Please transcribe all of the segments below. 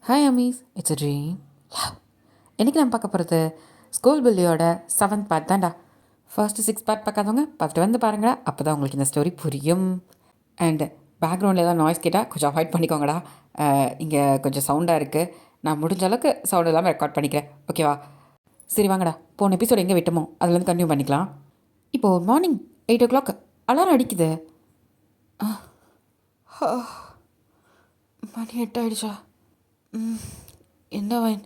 Hi அமீஸ், it's a dream love. இன்றைக்கி நான் பார்க்க போகிறது ஸ்கூல் புல்லியோட 7th பார்ட் தான்டா. ஃபர்ஸ்ட்டு 6 பார்ட் பார்க்காதவங்க பார்த்துட்டு வந்து பாருங்கடா, அப்போ தான் உங்களுக்கு இந்த ஸ்டோரி புரியும். அண்டு பேக்ரவுண்டில் ஏதாவது நாய்ஸ் கேட்டால் கொஞ்சம் அவாய்ட் பண்ணிக்கோங்கடா. இங்கே கொஞ்சம் சவுண்டாக இருக்குது. நான் முடிஞ்ச அளவுக்கு சவுண்ட் இல்லாமல் ரெக்கார்ட் பண்ணிக்கிறேன், ஓகேவா? சரி வாங்கடா, போன எபிசோட் எங்கே விட்டோமோ அதுலேருந்து கண்டினியூ பண்ணிக்கலாம். இப்போது மார்னிங் 8 o'clock அலாரம் அடிக்குது. மணி 8 ஆகிடுச்சா? என்ன வைன்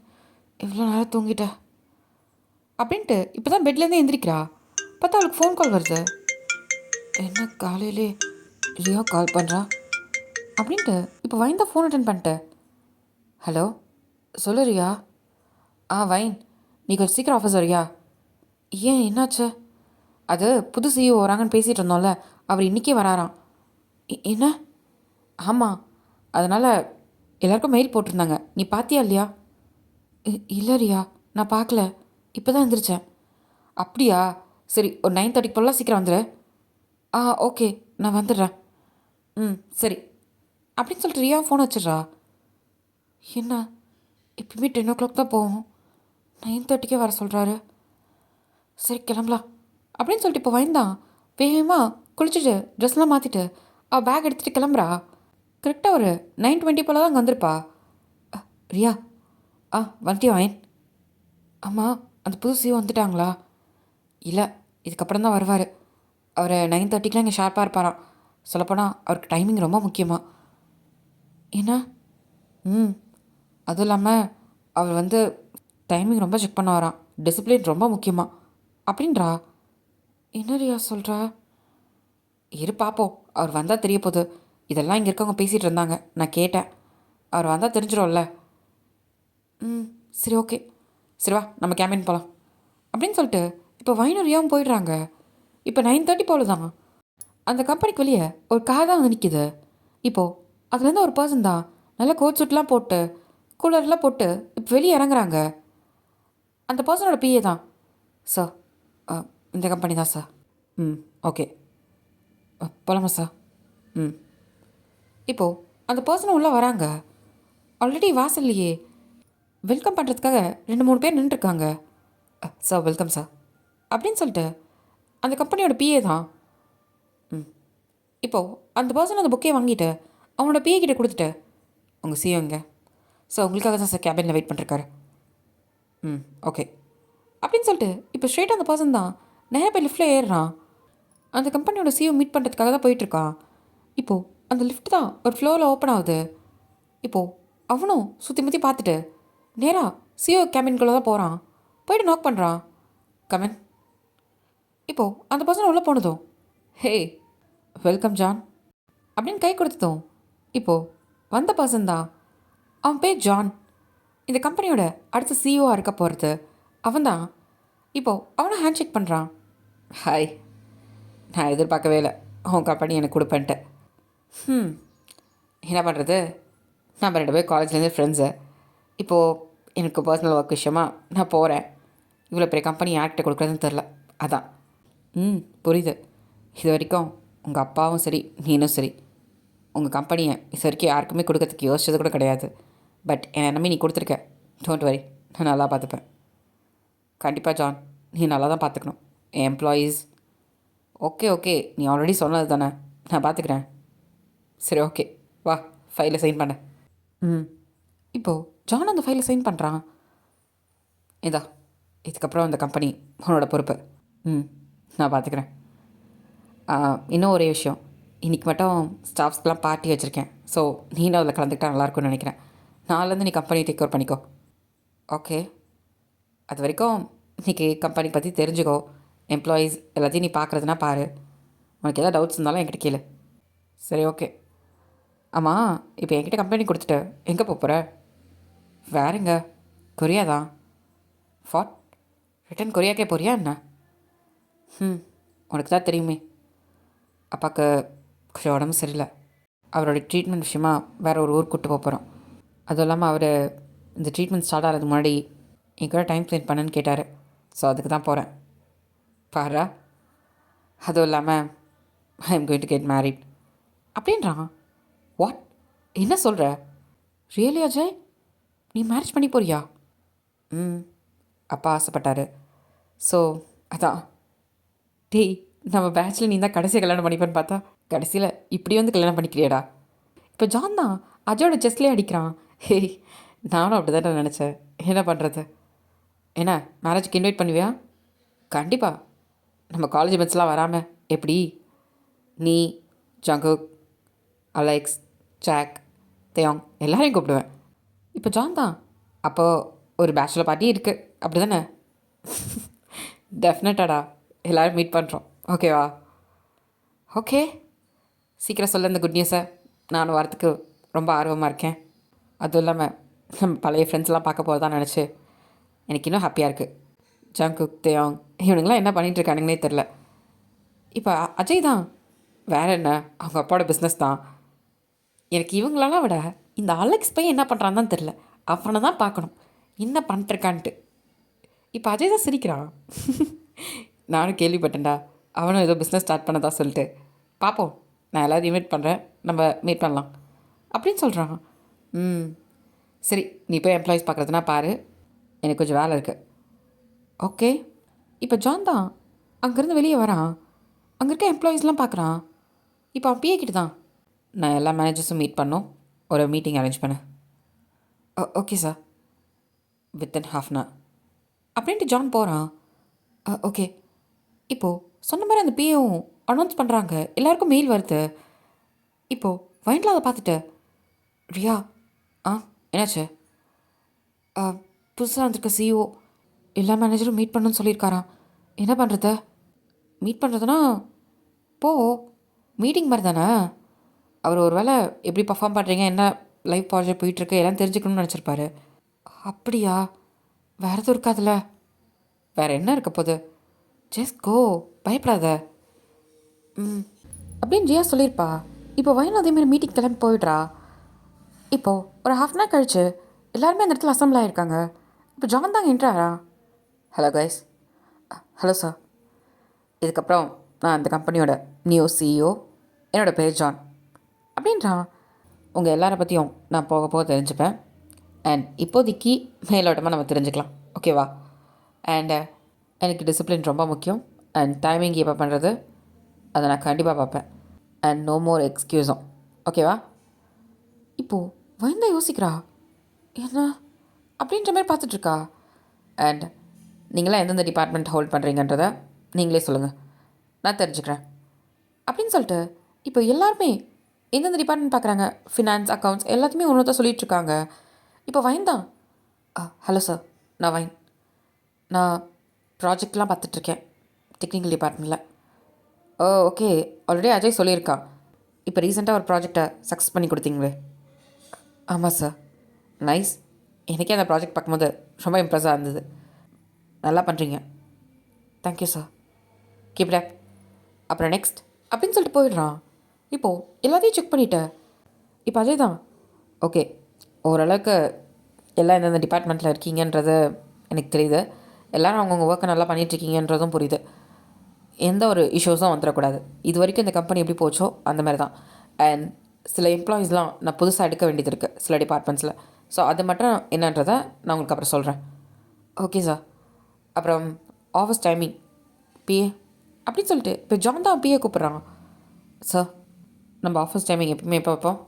இவ்வளோ நேரம் தூங்கிட்ட அப்படின்ட்டு இப்போ தான் பெட்லேருந்தே எந்திரிக்கிறா. பார்த்தா அவளுக்கு ஃபோன் கால் வருது. என்ன காலையிலே ரியா கால் பண்ணுறா அப்படின்ட்டு இப்போ வைன் தான் ஃபோன் அட்டன் பண்ணிட்டேன். ஹலோ, சொல்லு ரியா. வைன், நீ கொஞ்சம் சீக்கிரம் ஆஃபீஸ் வரியா? ஏன், என்னாச்சு? அது புது சிஇஓ வராங்கன்னு பேசிகிட்டு இருந்தோம்ல, அவர் இன்றைக்கே வராராம். என்ன? ஆமாம், அதனால் எல்லாருக்கும் மெயில் போட்டிருந்தாங்க. நீ பார்த்தியா இல்லையா? இல்லை ரியா, நான் பார்க்கல, இப்போ தான் எழுந்திரிச்சேன். அப்படியா? சரி, ஒரு 9:30 போலாம் சீக்கிரம் வந்துடு. ஓகே, நான் வந்துடுறேன். சரி அப்படின்னு சொல்லிட்டு ரியா ஃபோன் வச்சிட்றா. என்ன, எப்பயுமே 10 o'clock தான் போகும், 9:30 வர சொல்கிறாரு. சரி கிளம்பலாம் அப்படின்னு சொல்லிட்டு இப்போ வயந்தான் வேகமாக குளிச்சுட்டு ட்ரெஸ்லாம் மாற்றிட்டு அவள் பேக் எடுத்துகிட்டு கிளம்புறா. கரெக்டாக ஒரு 9:20 போல் தான் அங்கே வந்திருப்பா. ரியா, வந்துட்டியா வயன்? ஆமாம், அந்த புது சிஓ வந்துட்டாங்களா? இல்லை, இதுக்கப்புறம் தான் வருவார். அவர் 9:30 இங்கே ஷார்ப்பாக இருப்பாராம். சொல்லப்போனால் அவருக்கு டைமிங் ரொம்ப முக்கியமாக. என்ன? அதுவும் இல்லாமல் அவர் டைமிங் ரொம்ப செக் பண்ண வரான். டிசிப்ளின் ரொம்ப முக்கியமாக அப்படின்றா. என்ன ரியா சொல்கிறா? இரு பார்ப்போம், அவர் வந்தால் தெரிய போகுது. இதெல்லாம் இங்கே இருக்கவங்க பேசிகிட்டு இருந்தாங்க, நான் கேட்டேன். அவர் வந்தால் தெரிஞ்சிடும்ல. சரி ஓகே, சரி வா நம்ம கேம்பின் போகலாம் அப்படின்னு சொல்லிட்டு இப்போ வைனரியாவும் போயிடுறாங்க. இப்போ 9:30 போல தான் அந்த கம்பெனிக்கு வெளியே ஒரு கார் தான் வந்து நிற்கிது. இப்போது அதுலேருந்து ஒரு பர்சன் தான் நல்லா கோட் சூட்லாம் போட்டு கூலர்லாம் போட்டு இப்போ வெளியே இறங்குறாங்க. அந்த பர்சனோட பிஏ தான். சார், இந்த கம்பெனி தான் சார். ஓகே, போகலாமா சார்? இப்போது அந்த பர்சனை உள்ளே வராங்க. ஆல்ரெடி வாசல்லையே வெல்கம் பண்ணுறதுக்காக 2-3 பேர் நின்றுருக்காங்க. சார் வெல்கம் சார் அப்படின்னு சொல்லிட்டு அந்த கம்பெனியோட பிஏ தான். இப்போது அந்த பர்சன் அந்த புக்கே வாங்கிட்டு அவனோட பிஏ கிட்டே கொடுத்துட்டு, உங்கள் சிஓ இங்கே சார், உங்களுக்காக தான் சார் கேபினில் வெயிட் பண்ணிருக்காரு. ஓகே அப்படின்னு சொல்லிட்டு இப்போ ஸ்ட்ரெயிட்டாக அந்த பர்சன் தான் நிறைய பேர் லிஃப்ட்டில் ஏறுறான். அந்த கம்பெனியோட சிஓ மீட் பண்ணுறதுக்காக தான் போயிட்டுருக்கான். இப்போது அந்த லிஃப்ட் தான் ஒரு ஃப்ளோரில் ஓப்பன் ஆகுது. இப்போது அவனும் சுற்றி முற்றி பார்த்துட்டு நேராக சிஓ கேபின்குள்ளே தான் போகிறான். போயிட்டு நாக் பண்ணுறான். கமன். இப்போது அந்த பர்சன் உள்ளே போனதும், ஹே வெல்கம் ஜான் அப்படின்னு கை கொடுத்ததும் இப்போது வந்த பர்சன் தான். அவன் பேர் ஜான், இந்த கம்பெனியோட அடுத்த சிஇஓவாக இருக்க போகிறது அவன் தான். இப்போது அவனை ஹேண்ட் ஷேக் பண்ணுறான். ஹாய், நான் எதிர்பார்க்கவே இல்லை அவன் கம்பெனி எனக்கு கொடுப்பேன்ட்டு. என்ன பண்ணுறது, நம்ம 2 பேர் காலேஜ்லேருந்து ஃப்ரெண்ட்ஸு. இப்போது எனக்கு பர்சனல் ஒர்க் விஷயமா நான் போகிறேன். இவ்வளோ பெரிய கம்பெனி யார்கிட்ட கொடுக்குறதுன்னு தெரில, அதான். புரியுது. இது வரைக்கும் உங்கள் அப்பாவும் சரி நீனும் சரி உங்கள் கம்பெனியை இது வரைக்கும் யாருக்குமே கொடுக்கறதுக்கு யோசிச்சது கூட கிடையாது. பட் என்னை நம்பி நீ கொடுத்துருக்க. டோன்ட் வரி, நான் நல்லா பார்த்துப்பேன். கண்டிப்பாக ஜான், நீ நல்லா தான் பார்த்துக்கணும் என் எம்ப்ளாயீஸ். ஓகே, நீ ஆல்ரெடி சொன்னது தானே, நான் பார்த்துக்கிறேன். சரி ஓகே, வா ஃபைலை சைன் பண்ண. இப்போது ஜான் அந்த ஃபைலை சைன் பண்ணுறான். இதா, இதுக்கப்புறம் அந்த கம்பெனி உன்னோட பொறுப்பு. நான் பார்த்துக்கிறேன். இன்னும் ஒரே விஷயம், இன்றைக்கி மட்டும் ஸ்டாஃப்ஸ்க்கெலாம் பார்ட்டி வச்சுருக்கேன். ஸோ நீனும் அதில் கலந்துக்கிட்டால் நல்லாயிருக்கும்னு நினைக்கிறேன். நாளிலேருந்து நீ கம்பெனி டேக் ஓவர் பண்ணிக்கோ. ஓகே, அது வரைக்கும் இன்றைக்கி கம்பெனி பற்றி தெரிஞ்சுக்கோ. எம்ப்ளாயீஸ் எல்லாத்தையும் நீ பார்க்குறதுனா பாரு. உனக்கு எதாவது டவுட்ஸ் இருந்தாலும் என்கிட்ட கேளு. சரி ஓகே. ஆமாம், இப்போ என்கிட்ட கம்பெனி கொடுத்துட்டு எங்கே போகிற? வேறங்க, கொரியா தான். ஃபாட், ரிட்டன் கொரியாக்கே போறியா என்ன? உனக்கு தான் தெரியுமே, அப்பாவுக்கு கொஞ்சம் உடம்பு சரியில்லை. அவரோட ட்ரீட்மெண்ட் விஷயமா வேறு ஒரு ஊருக்கு கூப்பிட்டு போகிறோம். அதுவும் இல்லாமல் அவர் இந்த ட்ரீட்மெண்ட் ஸ்டார்ட் ஆகிறதுக்கு முன்னாடி என் கூட டைம் ஸ்பெண்ட் பண்ணுன்னு கேட்டார். ஸோ அதுக்கு தான் போகிறேன். பாரா, அதுவும் இல்லாமல் I am going to get married அப்படின்றான். வாட், என்ன சொல்கிற? ரியலி அஜய்? நீ மேரேஜ் பண்ணி போறியா? ம். அப்பா ஆசைப்பட்டாரு. ஸோ அதான். டேய், நம்ம பேட்ச்சில் நீ தான் கடைசியாக கல்யாணம் பண்ணிப்பேன்னு பார்த்தா கடைசியில் இப்படி வந்து கல்யாணம் பண்ணிக்கிறியடா. இப்போ ஜான் தான் அஜயோட செஸ்லேயே அடிக்கிறான். ஹேய், நானும் அப்படி தான் நினச்சேன். என்ன பண்ணுறது? என்ன மேரேஜுக்கு இன்வைட் பண்ணுவியா? கண்டிப்பாக. நம்ம காலேஜ் மெட்ஸ்லாம் வராமல் எப்படி? நீ, ஜங்குக், அலெக்ஸ், ஜாக், தேயோங் எல்லாரையும் கூப்பிடுவேன். இப்போ ஜான் தான். அப்போது ஒரு பேச்சுலர் பார்ட்டி இருக்குது அப்படி தானே? டெஃபினட்டாடா. எல்லோரும் மீட் பண்ணுறோம். ஓகேவா? ஓகே. சீக்கிரம் சொல்ல இந்த குட் நியூஸை. நானும் வரத்துக்கு ரொம்ப ஆர்வமாக இருக்கேன். அதுவும் இல்லாமல் நம்ம பழைய ஃப்ரெண்ட்ஸ்லாம் பார்க்க போகிறதான் நினச்சி எனக்கு இன்னும் ஹாப்பியாக இருக்குது. ஜங்குக், தேயோங் இவனுங்களாம் என்ன பண்ணிகிட்ருக்கானுங்கன்னே தெரில. இப்போ அஜய் தான். வேறு என்ன, அவங்க அப்பாவோட பிஸ்னஸ் தான். எனக்கு இவங்களெல்லாம் விட இந்த அலெக்ஸ் பையன் என்ன பண்ணுறான்னு தான் தெரில. அவனை தான் பார்க்கணும் என்ன பண்ணிட்டுருக்கான்ட்டு. இப்போ அஜய் தான் சிரிக்கிறான். நானும் கேள்விப்பட்டேன்டா, அவனும் ஏதோ பிஸ்னஸ் ஸ்டார்ட் பண்ணதா சொல்லிட்டு. பார்ப்போம், நான் எல்லோரும் இன்வைட் பண்ணுறேன், நம்ம மீட் பண்ணலாம் அப்படின்னு சொல்கிறான். சரி, நீ போய் எம்ப்ளாயிஸ் பார்க்குறதுனா பாரு, எனக்கு கொஞ்சம் வேலை இருக்குது. ஓகே. இப்போ ஜான் தான் அங்கேருந்து வெளியே வரான். அங்கே இருக்க எம்ப்ளாயீஸ்லாம் பார்க்குறான். இப்போ அவன் பிஏ கிட்ட தான், நான் எல்லா மேனேஜர்ஸும் மீட் பண்ணோம், ஒரு மீட்டிங் அரேஞ்ச் பண்ணேன். Okay sir, within half an hour அப்படின்ட்டு ஜான் போகிறான். ஓகே. இப்போது சொன்ன மாதிரி அந்த பிஏவும் அனௌன்ஸ் பண்ணுறாங்க, எல்லாருக்கும் மெயில் வருது. இப்போது வயண்டில் அதை பார்த்துட்டு, ரியா, என்னாச்சு? புதுசாக வந்திருக்க சிஇஓ எல்லா மேனேஜரும் மீட் பண்ணணும்னு சொல்லியிருக்காராம். என்ன பண்ணுறது? மீட் பண்ணுறதுனா போ, மீட்டிங் மாதிரி தானே. அவர் ஒரு வேளை எப்படி பர்ஃபார்ம் பண்ணுறீங்க, என்ன லைஃப் ப்ராஜெக்ட் போயிட்டுருக்கு எல்லாம் தெரிஞ்சுக்கணும்னு நினச்சிருப்பாரு. அப்படியா? வேறு எதுவும் இருக்காதுல்ல? வேறு என்ன இருக்க போகுது? ஜஸ்ட் கோ, பயப்படாத. அப்படின்னு ஜியா சொல்லியிருப்பா. இப்போ வயனும் அதேமாதிரி மீட்டிங் கிளம்பி போயிடுறா. இப்போது ஒரு ஹாஃப் அன் ஹவர் கழிச்சு எல்லாருமே அந்த இடத்துல அசம்பிள் ஆகிருக்காங்க. இப்போ ஜான் தாங்க என்ட்ராரா. Hello guys. Hello sir. இதுக்கப்புறம் நான் அந்த கம்பெனியோட நியூ சிஇஓ. என்னோடய பேர் ஜான் அப்படின்றான். உங்கள் எல்லாரை பற்றியும் நான் போக போக தெரிஞ்சுப்பேன். அண்ட் இப்போதைக்கு மேலோட்டமாக நம்ம தெரிஞ்சுக்கலாம், ஓகேவா? அண்டு எனக்கு டிசிப்ளின் ரொம்ப முக்கியம். அண்ட் டைமிங் கீப்பப் பண்ணுறது அதை நான் கண்டிப்பாக பார்ப்பேன். அண்ட் நோ மோர் எக்ஸ்கியூஸும், ஓகேவா? இப்போது வயந்தா யோசிக்கிறா, என்ன அப்படின்ற மாதிரி பார்த்துட்ருக்கா. அண்ட் நீங்களாம் எந்தெந்த டிபார்ட்மெண்ட் ஹோல்ட் பண்ணுறீங்கன்றதை நீங்களே சொல்லுங்கள், நான் தெரிஞ்சுக்கிறேன் அப்படின்னு சொல்லிட்டு இப்போ எல்லாருமே எந்தெந்த டிபார்ட்மெண்ட் பார்க்குறாங்க, ஃபினான்ஸ், அக்கௌண்ட்ஸ் எல்லாத்தையுமே ஒன்று தான் சொல்லிகிட்ருக்காங்க. இப்போ வைன் தான். ஹலோ சார், நான் வைன். நான் ப்ராஜெக்ட்லாம் பார்த்துட்ருக்கேன் டெக்னிக்கல் டிபார்ட்மெண்ட்டில். ஓகே. ஆல்ரெடி அஜய் சொல்லியிருக்கான், இப்போ ரீசெண்டாக ஒரு ப்ராஜெக்டை சக்ஸஸ் பண்ணி கொடுத்தீங்களே. ஆமாம் சார், நைஸ். எனக்கே அந்த ப்ராஜெக்ட் பார்க்கும்போது ரொம்ப இம்ப்ரெஸ்ஸாக இருந்தது. நல்லா பண்ணுறீங்க. Thank you sir, keep it up. அப்புறம் நெக்ஸ்ட் அப்படின்னு சொல்லிட்டு போயிடுறான். இப்போது எல்லாத்தையும் செக் பண்ணிவிட்டேன். இப்போ அஜய் தான். ஓகே, ஓரளவுக்கு எல்லாம் எந்தெந்த டிபார்ட்மெண்ட்டில் இருக்கீங்கன்றது எனக்கு தெரியுது. எல்லோரும் அவங்கவுங்க ஒர்க்கை நல்லா பண்ணிகிட்ருக்கீங்கன்றதும் புரியுது. எந்த ஒரு இஷ்யூஸும் வந்துடக்கூடாது. இது வரைக்கும் இந்த கம்பெனி எப்படி போச்சோ அந்த மாதிரி தான். அண்ட் சில எம்ப்ளாயீஸ்லாம் நான் புதுசாக எடுக்க வேண்டியது இருக்குது சில டிபார்ட்மெண்ட்ஸில். ஸோ அது மட்டும் என்னன்றதை நான் உங்களுக்கு அப்புறம் சொல்கிறேன். Okay sir. அப்புறம் ஆஃபீஸ் டைமிங், பிஏ அப்படின்னு சொல்லிட்டு இப்போ ஜான் தான் பிஏ கூப்பிட்றாங்க. சார், நம்ம ஆஃபீஸ் டைமிங் எப்பவுமே எப்போ வைப்போம்?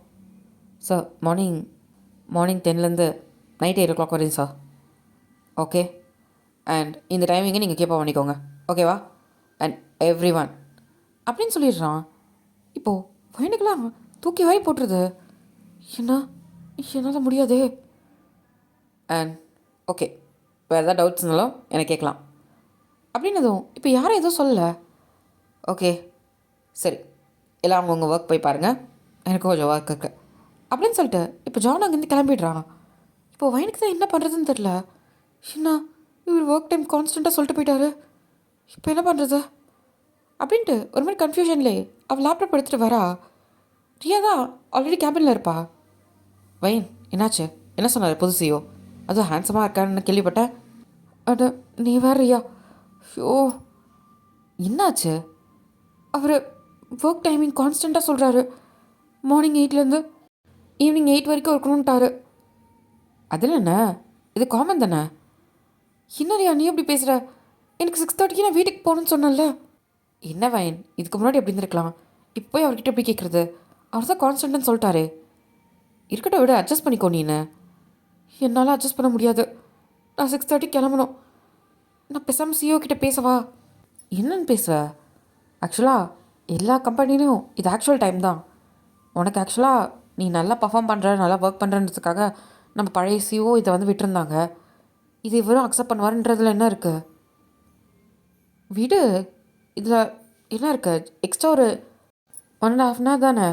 சார், மார்னிங் 10லேருந்து நைட் 8 o'clock வரையும் சார். ஓகே. அண்ட் இந்த டைமிங்கை நீங்கள் கீப்பப் பண்ணிக்கோங்க, ஓகேவா? அண்ட் எவ்ரி ஒன் அப்படின்னு சொல்லிடுறான். இப்போது பையனுக்கெல்லாம் தூக்கி வாய் போட்டுருது. என்னால் முடியாதே. அண்ட் ஓகே, வேறு எதாவது டவுட்ஸ் இருந்தாலும் எனக்கு கேட்கலாம் அப்படின்னதும் இப்போ யாரும் எதுவும் சொல்லலை. ஓகே சரி, எல்லாம் அவங்கவுங்க ஒர்க் போய் பாருங்கள், எனக்கு கொஞ்சம் ஒர்க் இருக்குது அப்படின்னு சொல்லிட்டு இப்போ ஜான் அங்கேருந்து கிளம்பிடுறான். இப்போ வயனுக்கு தான் என்ன பண்ணுறதுன்னு தெரில. என்ன இவர் ஒர்க் டைம் கான்ஸ்டண்ட்டாக சொல்லிட்டு போயிட்டாரு, இப்போ என்ன பண்ணுறது அப்படின்ட்டு ஒரு மாதிரி கன்ஃபியூஷன்லே அவள் லேப்டாப் எடுத்துகிட்டு வரா. ரியா தான் ஆல்ரெடி கேபினில் இருப்பா. வயன், என்னாச்சு? என்ன சொன்னார் புதுசியோ? அதுவும் ஹேண்ட்ஸமாக இருக்கான்னு கேள்விப்பட்டேன். அட நீ வேற ரியா. ஷோ, என்னாச்சு? அவர் ஒர்க் டைமிங் கான்ஸ்டண்ட்டாக சொல்கிறாரு. மார்னிங் 8லேருந்து ஈவினிங் 8 வரைக்கும் இருக்கணுன்ட்டாரு. அதில் என்ன, இது காமன் தானே. என்னடியா நீ எப்படி பேசுகிற? எனக்கு 6:30க்கு நான் வீட்டுக்கு போகணுன்னு சொன்னேன்ல. என்ன வயன், இதுக்கு முன்னாடி எப்படி இருந்திருக்கலாம். இப்போ போய் அவர்கிட்ட எப்படி கேட்குறது? அவர் தான் கான்ஸ்டன்ட்னு சொல்லிட்டாரு. இருக்கட்டும் விட, அட்ஜஸ்ட் பண்ணிக்கோ நீனு. என்னால் அட்ஜஸ்ட் பண்ண முடியாது. நான் 6:30 கிளம்பணும். நான் பேசாமல் சிஓ கிட்ட பேசவா? என்னன்னு பேசுவ? ஆக்சுவலாக எல்லா கம்பெனிலையும் இது ஆக்சுவல் டைம் தான். உனக்கு ஆக்சுவலாக நீ நல்லா பர்ஃபார்ம் பண்ணுற, நல்லா ஒர்க் பண்ணுறன்றதுக்காக நம்ம பழைய சிஓ இதை வந்து விட்டுருந்தாங்க. இது இவரும் அக்செப்ட் பண்ணுவாருன்றதுல என்ன இருக்குது? வீடு இதில் என்ன இருக்குது? எக்ஸ்ட்ரா ஒரு 1.5 hour தானே.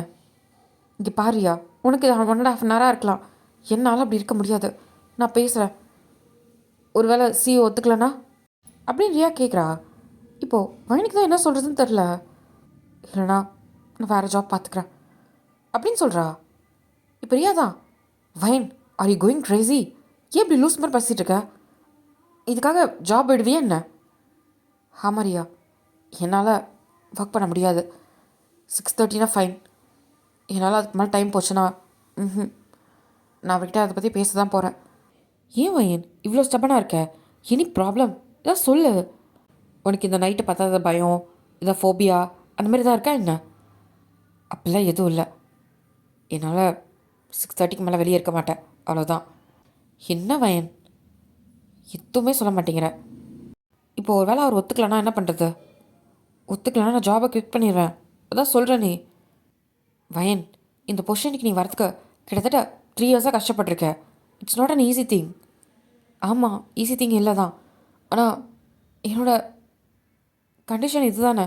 இங்கே பாரியா, உனக்கு இது 1.5 hour இருக்கலாம். என்னால் அப்படி இருக்க முடியாது. நான் பேசுகிறேன். ஒருவேளை சிஓ ஒத்துக்கலனா அப்படின்னு ரியா கேட்குறா. இப்போது வயனுக்கு தான் என்ன சொல்கிறதுன்னு தெரில. இல்லைனா நான் வேறு ஜாப் பார்த்துக்கிறேன் அப்படின்னு சொல்கிறா. இப்போ ரியா தான், வயன் ஆர் யூ கோயிங் க்ரேசி? ஏன் இப்படி லூஸ் மாதிரி பேசிகிட்டு இருக்க? இதுக்காக ஜாப் விடுவியே என்ன? ஆமாம் ரியா, என்னால் ஒர்க் பண்ண முடியாது. 6:30 ஃபைன். என்னால் அதுக்கு மேலே டைம் போச்சுன்னா நான் அவர்கிட்ட அதை பற்றி பேச தான் போகிறேன். ஏன் வயன் இவ்வளோ ஸ்டெப்பனாக இருக்க? எனி ப்ராப்ளம் இதான் சொல்லு. உனக்கு இந்த நைட்டு பார்த்தாத பயம், இதை ஃபோபியா அந்த மாதிரி தான் இருக்கா என்ன? அப்படிலாம் எதுவும் இல்லை. என்னால் 6:30க்கு மேலே வெளியே இருக்க மாட்டேன், அவ்வளோதான். என்ன வயன் எதுவுமே சொல்ல மாட்டேங்கிற? இப்போ ஒரு வேளை அவர் ஒத்துக்கலன்னா என்ன பண்ணுறது? ஒத்துக்கலன்னா நான் ஜாபை குவிட் பண்ணிடுவேன். அதான் சொல்கிறேன். நீ வயன், இந்த பொசிஷனுக்கு நீ வரதுக்கு கிட்டத்தட்ட 3 years கஷ்டப்பட்டிருக்க. It's not an easy thing. ஆமாம், ஈஸி திங் இல்லை தான். ஆனால் என்னோட கண்டிஷன் இது தானே.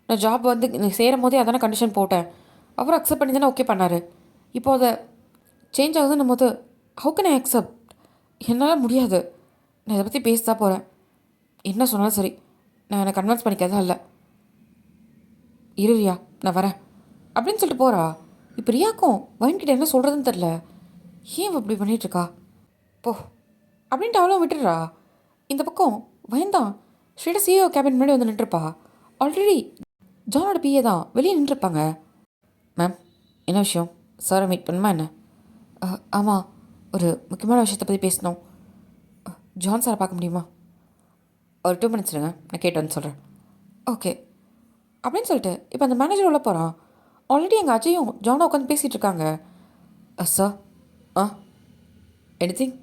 நான் ஜாப் வந்து சேரும் போதே அதான கண்டிஷன் போட்டேன். அவர் அக்செப்ட் பண்ணி தானே ஓகே பண்ணார். இப்போ அதை சேஞ்ச் ஆகுதுன்னும் போது ஹவு கேன் ஐ அக்செப்ட்? என்னால் முடியாது. நான் இதை பற்றி பேச தான் போகிறேன். என்ன சொன்னாலும் சரி, நான் என்னை கன்வின்ஸ் பண்ணிக்கிறதா இல்லை. இரு ரியா, நான் வரேன் அப்படின்னு சொல்லிட்டு போகிறா. இப்போ ரியாக்கும் வயன்கிட்ட என்ன சொல்கிறதுன்னு தெரில. ஏன் இப்படி பண்ணிகிட்ருக்கா? போ அப்படின்ட்டு அவளும் விட்டுடுறா. இந்த பக்கம் வயன்தான் ஸ்ட்ரெயிட்டாக சிஓ கேபின் முன்னாடி வந்து நின்றுருப்பா. ஆல்ரெடி ஜானோட பிஏ தான் வெளியே நின்றுருப்பாங்க. மேம், என்ன விஷயம்? சாரை மீட் பண்ணுமா என்ன? ஆமாம், ஒரு முக்கியமான விஷயத்தை பற்றி பேசணும். ஜான் சாரை பார்க்க முடியுமா? ஒரு 2 minutes இருங்க, நான் கேட்டு வந்து சொல்கிறேன். ஓகே அப்படின்னு சொல்லிட்டு இப்போ அந்த மேனேஜர் உள்ள போகிறான். ஆல்ரெடி எங்கள் அஜயும் ஜானும் உட்காந்து பேசிகிட்டு இருக்காங்க. Sir, anything?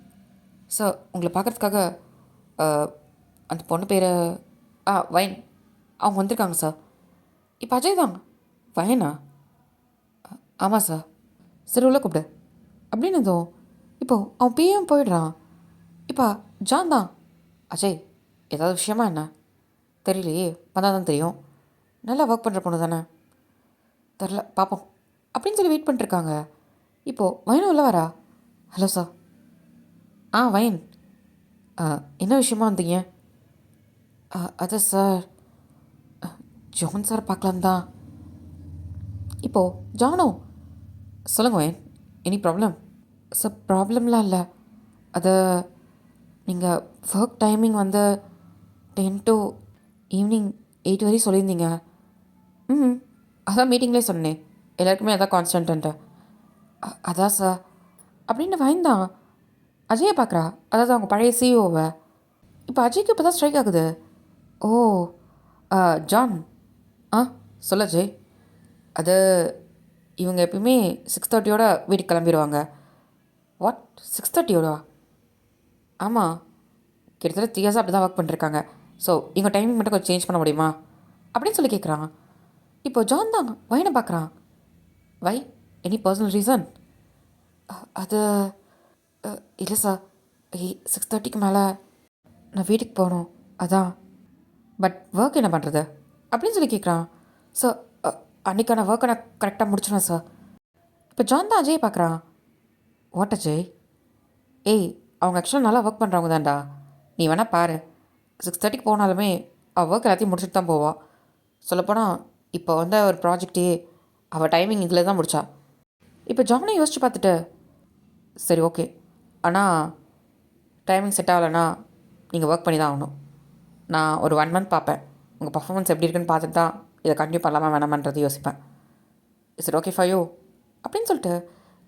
சார், உங்களை பார்க்குறதுக்காக அந்த பொண்ணு பேர் வயன் அவங்க வந்திருக்காங்க சார். இப்போ அஜய் தான். வயனா? ஆமாம் சார். சரி உள்ள கூப்பிடு அப்படின்னதும் இப்போது அவன் பிஏவும் போயிடுறான். இப்போ ஜான் தான், அஜய் ஏதாவது விஷயமா என்ன? தெரியலையே, வந்தால் தான் தெரியும். நல்லா ஒர்க் பண்ணுற பொண்ணு தானே. தெரில, பார்ப்போம் அப்படின்னு சொல்லி வெயிட் பண்ணிட்டுருக்காங்க. இப்போது வயனும் உள்ள வரா. Hello sir. வயன், என்ன விஷயமா வந்தீங்க? அதான் சார், ஜான் சார் பார்க்கலாம் தான். இப்போது ஜானோ, சொல்லுங்கள் வயன், எனி ப்ராப்ளம்? சார், ப்ராப்ளம்லாம் இல்லை. அது நீங்கள் ஒர்க் டைமிங் வந்து 10 to ஈவினிங் 8 வரையும் சொல்லியிருந்தீங்க. அதான் மீட்டிங்லேயே சொன்னேன், எல்லாருக்குமே அதான் கான்ஸ்டன்ட்டு. அதான் சார் அப்படின்னு வயன்தான் அஜயை பார்க்குறா. அதாவது அவங்க பழைய சிஇஓவை. இப்போ அஜய்க்கு இப்போ தான் ஸ்ட்ரைக் ஆகுது. ஓ, ஜான். சொல்ல அஜய். அது இவங்க எப்பயுமே 6:30 வீட்டுக்கு கிளம்பிடுவாங்க. வாட், 6:30? ஆமாம், கிட்டத்தட்ட 3 years அப்படி தான் ஒர்க் பண்ணிருக்காங்க. ஸோ இவங்க டைமிங் மட்டும் கொஞ்சம் சேஞ்ச் பண்ண முடியுமா அப்படின்னு சொல்லி கேட்குறான். இப்போ ஜான் தான் வயனை பார்க்குறான். வை, எனி பர்சனல் ரீசன்? அது இல்லை சார், 6:30க்கு மேலே நான் வீட்டுக்கு போகணும், அதான். பட் ஒர்க் என்ன பண்ணுறது அப்படின்னு சொல்லி கேட்குறான். சார், அன்றைக்கான ஒர்க்கை நான் கரெக்டாக முடிச்சிடுவேன் சார். இப்போ ஜான் தான் அஜய் பார்க்குறான். வாட் அஜய்? அவங்க ஆக்சுவலாக நல்லா ஒர்க் பண்ணுறவங்க தான்டா. நீ வேணால் பாரு, 6:30க்கு போனாலுமே அவள் ஒர்க் எல்லாத்தையும் முடிச்சுட்டு தான் போவாள். சொல்லப்போனால் இப்போ வந்து ஒரு ப்ராஜெக்டே அவள் டைமிங் இதில் தான் முடித்தா. இப்போ ஜானை யோசிச்சு பார்த்துட்டு, சரி ஓகே, ஆனால் டைமிங் செட் ஆகலைன்னா நீங்கள் ஒர்க் பண்ணி தான் ஆகணும். நான் ஒரு 1 month பார்ப்பேன், உங்கள் பர்ஃபார்மன்ஸ் எப்படி இருக்குன்னு பார்த்துட்டு தான் இதை கண்டினியூ பண்ணலாமா வேணாமன்றது யோசிப்பேன். Is it okay for you அப்படின்னு சொல்லிட்டு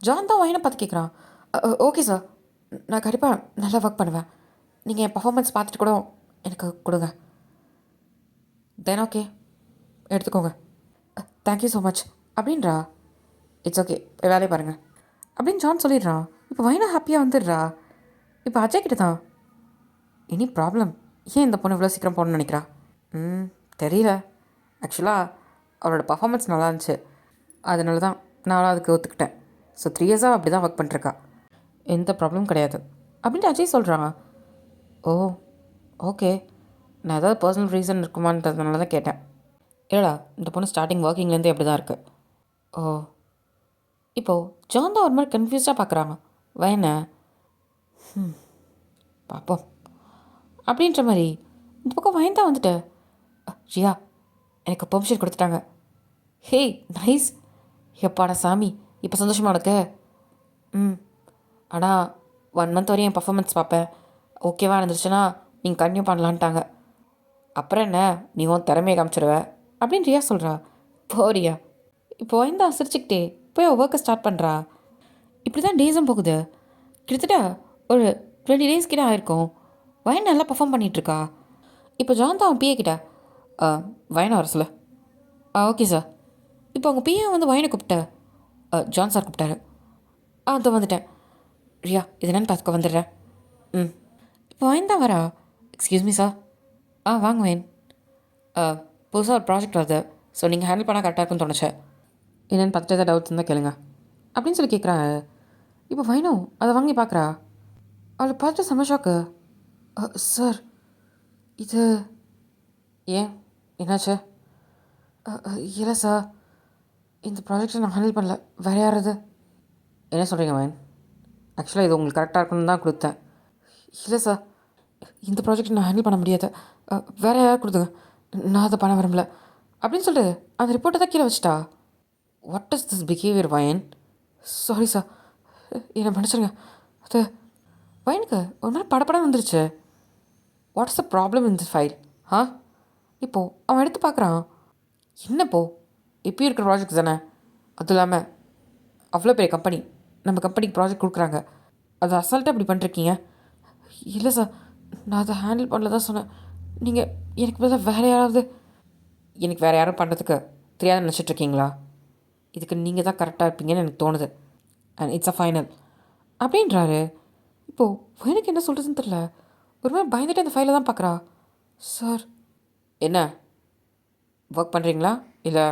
ஜான் தான் வயனை பார்த்து கேட்குறான். ஓகே சார், நான் கண்டிப்பாக நல்லா ஒர்க் பண்ணுவேன். நீங்கள் என் பர்ஃபார்மன்ஸ் பார்த்துட்டு கூட எனக்கு கொடுங்க. தென் ஓகே, எடுத்துக்கோங்க. தேங்க்யூ ஸோ மச் அப்படின்றா. இட்ஸ் ஓகே, வேலையை பாருங்கள் அப்படின்னு ஜான் சொல்லிடுறான். இப்போ வைனா ஹாப்பியாக வந்துடுறா. இப்போ அஜய் கிட்ட தான் எனி ப்ராப்ளம், ஏன் இந்த பொண்ணு இவ்வளோ சீக்கிரம் போகணுன்னு நினைக்கிறா? தெரியல. ஆக்சுவலாக அவரோட பர்ஃபார்மன்ஸ் நல்லா இருந்துச்சு, அதனால தான் நானும் அதுக்கு ஒத்துக்கிட்டேன். ஸோ 3 இயர்ஸாக அப்படி தான் ஒர்க் பண்ணிருக்கா, எந்த ப்ராப்ளமும் கிடையாது அப்படின்ட்டு அஜய் சொல்கிறான். ஓ ஓகே, நான் ஏதாவது பர்சனல் ரீசன் இருக்குமான்றதுனால தான் கேட்டேன். இல்லைடா, இந்த பொண்ணு ஸ்டார்டிங் ஒர்க்கிங்லேருந்தே அப்படி தான் இருக்குது. ஓ, இப்போது ஜான் தான் ஒரு மாதிரி கன்ஃபியூஸாக பார்க்குறாங்க வயனை. பார்ப்போம் அப்படின்ற மாதிரி இந்த பக்கம் வயன் தான் வந்துட்டு, ரியா எனக்கு பெர்மிஷன் கொடுத்துட்டாங்க. ஹே நைஸ், எப்பாடா சாமி, இப்போ சந்தோஷமா உனக்கு? ஆனால் 1 மந்த் வரையும் என் பர்ஃபார்மன்ஸ் பார்ப்பேன், ஓகேவா இருந்துச்சுன்னா நீங்கள் கன்டினியூ பண்ணலான்ட்டாங்க. அப்புறம் என்ன, நீ உன் திறமையை காமிச்சிடுவ அப்படின்னு ரியா சொல்கிறா. போறியா? இப்போ வயந்தா சிரிச்சுக்கிட்டே போய் ஒர்க்கை ஸ்டார்ட் பண்ணுறா. இப்படி தான் டேஸும் போகுது. கிட்டத்தட்ட ஒரு 20 டேஸ் கிட்ட ஆயிருக்கும். வயன் நல்லா பர்ஃபார்ம் பண்ணிகிட்ருக்கா. இப்போ ஜான் தான் அவன் பிஏ கிட்ட வயனை வர சொல்ல. Okay sir. இப்போ அவங்க பிஏ வந்து வயனை கூப்பிட்ட. ஜான் சார் கூப்பிட்டாரு. அதோ வந்துட்டேன். ரியா இது என்னன்னு பார்த்துக்க வந்துடுறேன். இப்போ வயன் தான் வரா. Excuse me sir. வாங்க வயன். புதுசாக ஒரு ப்ராஜெக்ட் வருது, ஸோ நீங்கள் ஹேண்டில் பண்ணால் கரெக்டாக இருக்குன்னு தோணுச்சு. என்னென்னு பார்த்துட்டு ஏதாவது டவுட்ஸ் இருந்தால் கேளுங்க அப்படின்னு சொல்லி கேட்குறாங்க. இப்போ வைனும் அதை வாங்கி பார்க்குறா. அவளை பார்த்துட்டு செம்ம ஷாக்கு. சார் இது ஏன் என்னாச்சு? இல்லை சார், இந்த ப்ராஜெக்டை நான் ஹேண்டில் பண்ணல, வேறு யாராவது. என்ன சொல்கிறீங்க வைன்? ஆக்சுவலாக இது உங்களுக்கு கரெக்டாக இருக்கணும்னு தான் கொடுத்தேன். இல்லை சார், இந்த ப்ராஜெக்ட் நான் ஹேண்டில் பண்ண முடியாது, வேறு யாராவது கொடுத்துங்க, நான் அதை பண்ண விரும்பல அப்படின்னு சொல்லிட்டு அந்த ரிப்போர்ட்டை தான் கீழே வச்சிட்டா. What is this behaviour Wayne? Sorry sir, என்னை மன்னிச்சிருங்க. அது வயனுக்கு ஒரு மாதிரி படப்படம் வந்துருச்சு. What's the problem in this file? இப்போது அவன் எடுத்து பார்க்குறான். என்னப்போ இப்போயும் இருக்கிற ப்ராஜெக்ட் தானே, அதுவும் இல்லாமல் அவ்வளோ பெரிய கம்பெனி நம்ம கம்பெனிக்கு ப்ராஜெக்ட் கொடுக்குறாங்க, அதை அசால்ட்டாக இப்படி பண்ணிருக்கீங்க. இல்லை சார், நான் அதை ஹேண்டில் பண்ணல தான் சொன்னேன். நீங்கள் எனக்கு பதிலாக வேறு யாராவது. எனக்கு வேறு யாரும் பண்ணுறதுக்கு தெரியாத நினச்சிட்ருக்கீங்களா? இதுக்கு நீங்கள் தான் கரெக்டாக இருப்பீங்கன்னு எனக்கு தோணுது, அண்ட் இட்ஸ் அ ஃபைனல் அப்படின்றாரு. இப்போது எனக்கு என்ன சொல்கிறதுன்னு தெரில. ஒரு மாதிரி பயந்துட்டு அந்த ஃபைலை தான் பார்க்குறா. சார் என்ன ஒர்க் பண்ணுறீங்களா இல்லை?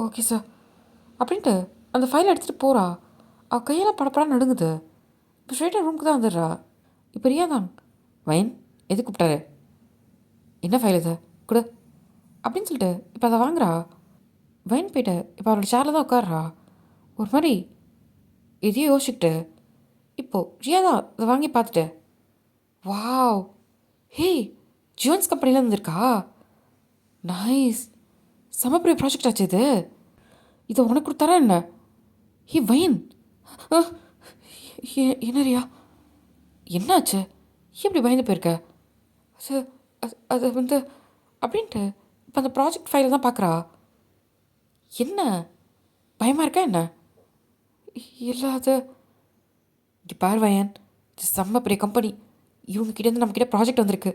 ஓகே சார் அப்படின்ட்டு அந்த ஃபைலை எடுத்துகிட்டு போகிறா. அவள் கையெல்லாம் படப்படான்னு நடுங்குது. இப்போ ஸ்ட்ரெயிட்டாக ரூமுக்கு தான் வந்துடுறா. இப்போ ரியா தான் வயன் எது கூப்பிட்டாரு? என்ன ஃபைல் இது கொடு அப்படின்னு சொல்லிட்டு இப்போ அதை வாங்குறா. வயன் போயிட்டு இப்போ அவளோட சேரில் தான் உட்காடுறா. ஒரு மாதிரி எதையும் யோசிச்சுக்கிட்டு இப்போது ரியா தான் அதை வாங்கி பார்த்துட்டு, வாவ், ஹே ஜியோன்ஸ் கம்பெனியில் வந்திருக்கா, நைஸ், செம பெரிய ப்ராஜெக்ட் ஆச்சு இது, இதை உனக்கு கொடுத்தாரா என்ன? ஹே வயன், என்ன ரியா என்னாச்சு, எப்படி பயந்து போயிருக்க? அது அது வந்து அப்படின்ட்டு இப்போ அந்த ப்ராஜெக்ட் ஃபைலை தான் பார்க்குறா. என்ன பயமாக இருக்கா என்ன? இல்லை அது இங்கே பார் வயன், இது செம்ம பெரிய கம்பெனி, இவங்ககிட்டேருந்து நம்மக்கிட்ட ப்ராஜெக்ட் வந்திருக்கு,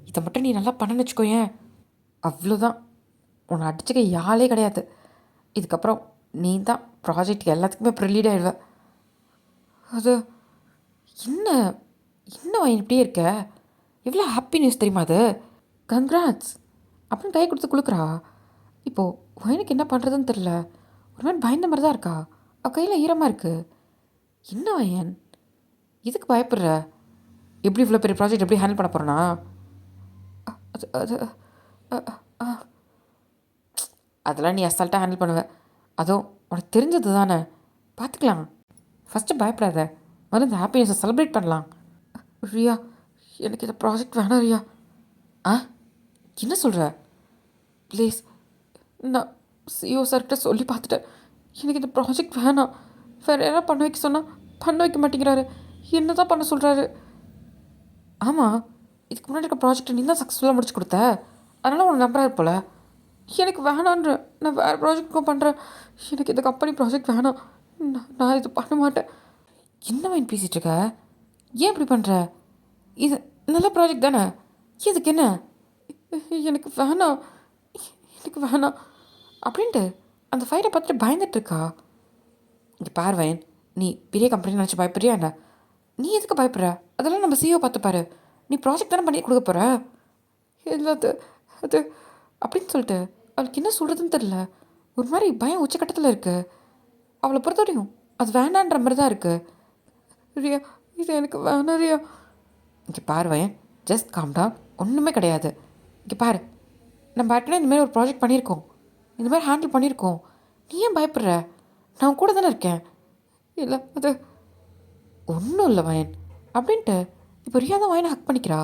இதை மட்டும் நீ நல்லா பண்ணன்னு வச்சுக்கோயேன், அவ்வளோதான், உன்னை அடிச்சுக்க யாழே கிடையாது. இதுக்கப்புறம் நீ தான் ப்ராஜெக்ட் எல்லாத்துக்குமே ப்ரிலீட் ஆகிடுவ. அது என்ன என்ன வயன் இப்படியே இருக்க, எவ்வளோ ஹாப்பி நியூஸ் தெரியுமா அது, கங்க்ராட்ஸ் அப்படின்னு கை கொடுத்து கொடுக்குறா. இப்போது வயனுக்கு என்ன பண்ணுறதுன்னு தெரில, ஒரு மாதிரி பயந்த மாதிரி தான் இருக்கா. அவள் கையில் ஈரமாக இருக்குது. என்ன வயன் இதுக்கு பயப்படுற? எப்படி இவ்வளோ பெரிய ப்ராஜெக்ட் எப்படி ஹேண்டில் பண்ண போகிறேன்னா? அது அது அதெல்லாம் நீ அசால்ட்டாக ஹேண்டில் பண்ணுவேன், அதுவும் உனக்கு தெரிஞ்சது தானே, பார்த்துக்கலாம். ஃபஸ்ட்டு பயப்படாத, முதல்ல இந்த ஹாப்பினஸை செலிப்ரேட் பண்ணலாம். ரியா எனக்கு இந்த ப்ராஜெக்ட் வேணாம் ரியா. என்ன சொல்கிற? ப்ளீஸ், நான் சிஓ சார்கிட்ட சொல்லி பார்த்துட்டேன், எனக்கு இந்த ப்ராஜெக்ட் வேணாம், வேறு யாராவது பண்ண வைக்க சொன்னால் பண்ண வைக்க மாட்டேங்கிறாரு, என்ன தான் பண்ண சொல்கிறாரு? ஆமாம், இதுக்கு முன்னாடி இருக்க ப்ராஜெக்டை நீ தான் சக்ஸஸ்ஃபுல்லாக முடிச்சு கொடுத்த, அதனால் உனக்கு நம்புறாரு போல். எனக்கு வேணான்ற, நான் வேறு ப்ராஜெக்ட்டுக்கும் பண்ணுறேன், எனக்கு இந்த கம்பெனி ப்ராஜெக்ட் வேணாம், நான் இது பண்ண மாட்டேன். என்ன வயன் பேசிகிட்டு இருக்க? ஏன் இப்படி பண்ணுற? இது நல்ல ப்ராஜெக்ட் தானே, இதுக்கு என்ன? எனக்கு வேணாம், எனக்கு வேணாம் அப்படின்ட்டு அந்த ஃபைலை பார்த்துட்டு பயந்துட்டு இருக்கா. இங்கே பார்வையன், நீ பெரிய கம்பெனி நினச்சி பயப்படுறியா என்ன? நீ எதுக்கு பயப்படுற? அதெல்லாம் நம்ம சிஓ பார்த்துப்பாரு. நீ ப்ராஜெக்ட் தானே பண்ணி கொடுக்க போகிற. இல்லை அது அப்படின்னு சொல்லிட்டு அவளுக்கு என்ன சொல்கிறதுன்னு தெரில. ஒரு மாதிரி பயம் உச்சக்கட்டத்தில் இருக்குது. அவளை பொறுத்தவரையும் அது வேண்டான்ற மாதிரி தான் இருக்குது. ரியா, இது எனக்கு வேணாம் ரியா. இங்கே பார்வையன், ஜஸ்ட் காம் டவுன். ஒன்றுமே கிடையாது. இங்கே பாரு, நம்ம ஏற்கனவே இந்தமாதிரி ஒரு ப்ராஜெக்ட் பண்ணியிருக்கோம், இந்த மாதிரி ஹேண்டில் பண்ணியிருக்கோம். நீ ஏன் பயப்படுற? நான் கூட தானே இருக்கேன். இல்லை அது ஒன்றும் இல்லை வயன் அப்படின்ட்டு இப்போ ரியா தான் வயனை ஹக் பண்ணிக்கிறா.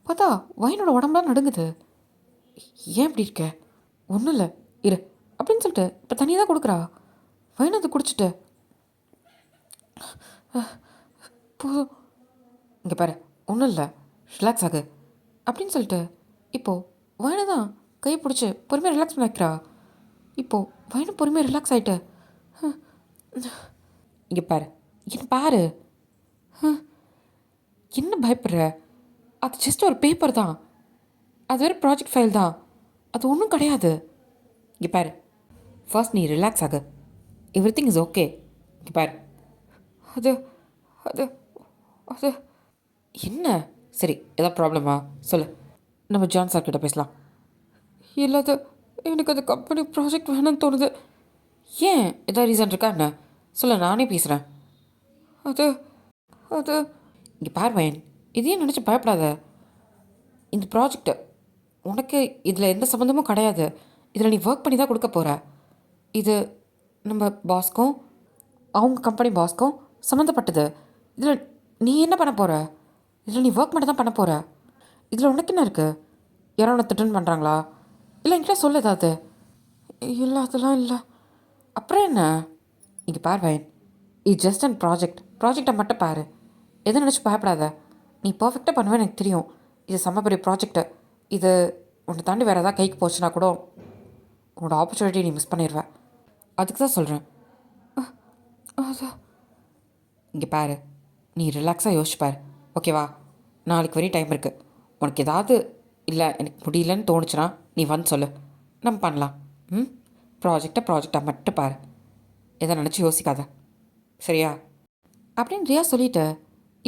பார்த்தா வயனோட உடம்புலாம் நடுங்குது. ஏன் இப்படி இருக்க? ஒன்றும் இல்லை இரு அப்படின்னு சொல்லிட்டு இப்போ தனியாக தான் கொடுக்குறா. வயனை அதை குடிச்சிட்டு போதும், இங்கே பாரு, ஒன்றும் இல்லை, ரிலாக்ஸ் ஆகு அப்படின்னு சொல்லிட்டு இப்போது வயனை தான் கையை பிடிச்சி பொறுமையாக ரிலாக்ஸ் பண்ண வைக்கிறா. இப்போது வயனும் பொறுமையாக ரிலாக்ஸ் ஆகிட்டு இங்கே பாரு, என்ன பாரு, என்ன பயப்படுற? அது ஜஸ்ட் ஒரு பேப்பர் தான், அது வேறு ப்ராஜெக்ட் ஃபைல் தான், அது ஒன்றும் கிடையாது. இங்கே பாரு, ஃபர்ஸ்ட் நீ ரிலாக்ஸ் ஆகு, எவ்ரி திங் இஸ் ஓகே. இங்கே பாரு, அது அது அது என்ன? சரி, ஏதாவது ப்ராப்ளமா சொல்லு, நம்ம ஜான் சார் கிட்ட பேசலாம். இல்லை அது எனக்கு அது கம்பெனி ப்ராஜெக்ட் வேணும்னு தோணுது. ஏன், ஏதாவது ரீசன் இருக்கா என்ன? சொல்ல, நானே பேசுகிறேன். அது அது இங்கே பார்வையன், இதையும் நினச்சி பயப்படாத. இந்த ப்ராஜெக்ட் உனக்கு இதில் எந்த சம்மந்தமும் கிடையாது. இதில் நீ ஒர்க் பண்ணி தான் கொடுக்க போகிற. இது நம்ம பாஸ்க்கும் அவங்க கம்பெனி பாஸ்க்கும் சம்மந்தப்பட்டது. இதில் நீ என்ன பண்ண போகிற? இதில் நீ ஒர்க் மட்டும் தான் பண்ண போகிற. இதில் உனக்கு என்ன இருக்குது? யாரோ உன்னை திட்டன் பண்ணுறாங்களா? இல்லை என்கிட்ட சொல்ல ஏதாவது. இல்லை அதெல்லாம் இல்லை. அப்புறம் என்ன? இங்கே பார்வையன், இது ஜஸ்ட் அண்ட் ப்ராஜெக்டை மட்டும் பாரு. எதை நினச்சி பயப்படாத. நீ பர்ஃபெக்டாக பண்ணுவேன்னு எனக்கு தெரியும். இது செம்ம பெரிய ப்ராஜெக்ட்டு. இது உன்னை தாண்டி வேறு எதாவது கைக்கு போச்சுன்னா கூட உன்னோட ஆப்பர்ச்சுனிட்டி நீ மிஸ் பண்ணிடுவேன். அதுக்கு தான் சொல்கிறேன். அது இங்கே பாரு, நீ ரிலாக்ஸாக யோசிச்சு பாரு, ஓகேவா? நாளைக்கு வரையும் டைம் இருக்குது. உனக்கு ஏதாவது இல்லை எனக்கு முடியலன்னு தோணுச்சுன்னா நீ வந்து சொல்லு, நம்ம பண்ணலாம். ப்ராஜெக்டாக மட்டும் பாரு, எதை நினச்சி யோசிக்காத, சரியா? அப்படின்னு ரியா சொல்லிட்டு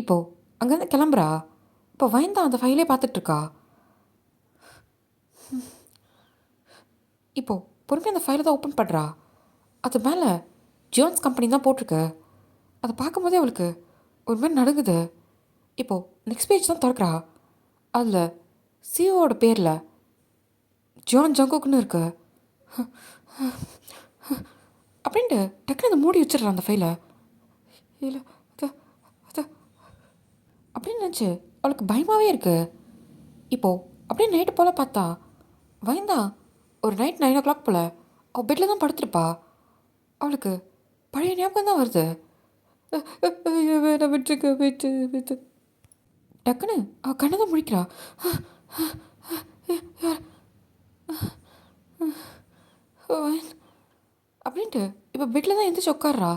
இப்போது அங்கேருந்து கிளம்புறா. இப்போ வயந்தான் அந்த ஃபைலே பார்த்துட்ருக்கா. இப்போது பொறுமையாக அந்த ஃபைலை தான் ஓப்பன் பண்ணுறா. அது மேலே ஜோன்ஸ் கம்பெனி தான் போட்டிருக்கு. அதை பார்க்கும்போதே அவளுக்கு ஒரு மாதிரி நடுங்குது. இப்போது நெக்ஸ்ட் பேஜ் தான் திறக்கிறா. அதில் சிஓவோட பேரில் ஜான் ஜங்குக்குன்னு இருக்கு. அப்படின்ட்டு டக்குனு அதை மூடி வச்சிடுறான் அந்த ஃபைலை. இல்லை அது அது அப்படின்னு நினச்சி அவளுக்கு பயமாகவே இருக்குது. இப்போது அப்படியே நைட்டு போல் பார்த்தா வயந்தா ஒரு நைட் 9 o'clock போல் அவள் பெட்டில் தான் படுத்திருப்பா. அவளுக்கு பழைய ஞாபகம் தான் வருது. வேணாம், விட்டுருக்க, விட்டு டக்குன்னு அவள் கண்ணை தான் முழிக்கிறா. அப்படின்ட்டு இப்போ பெட்டில் தான் எந்திரிச்சு உட்கார்றா.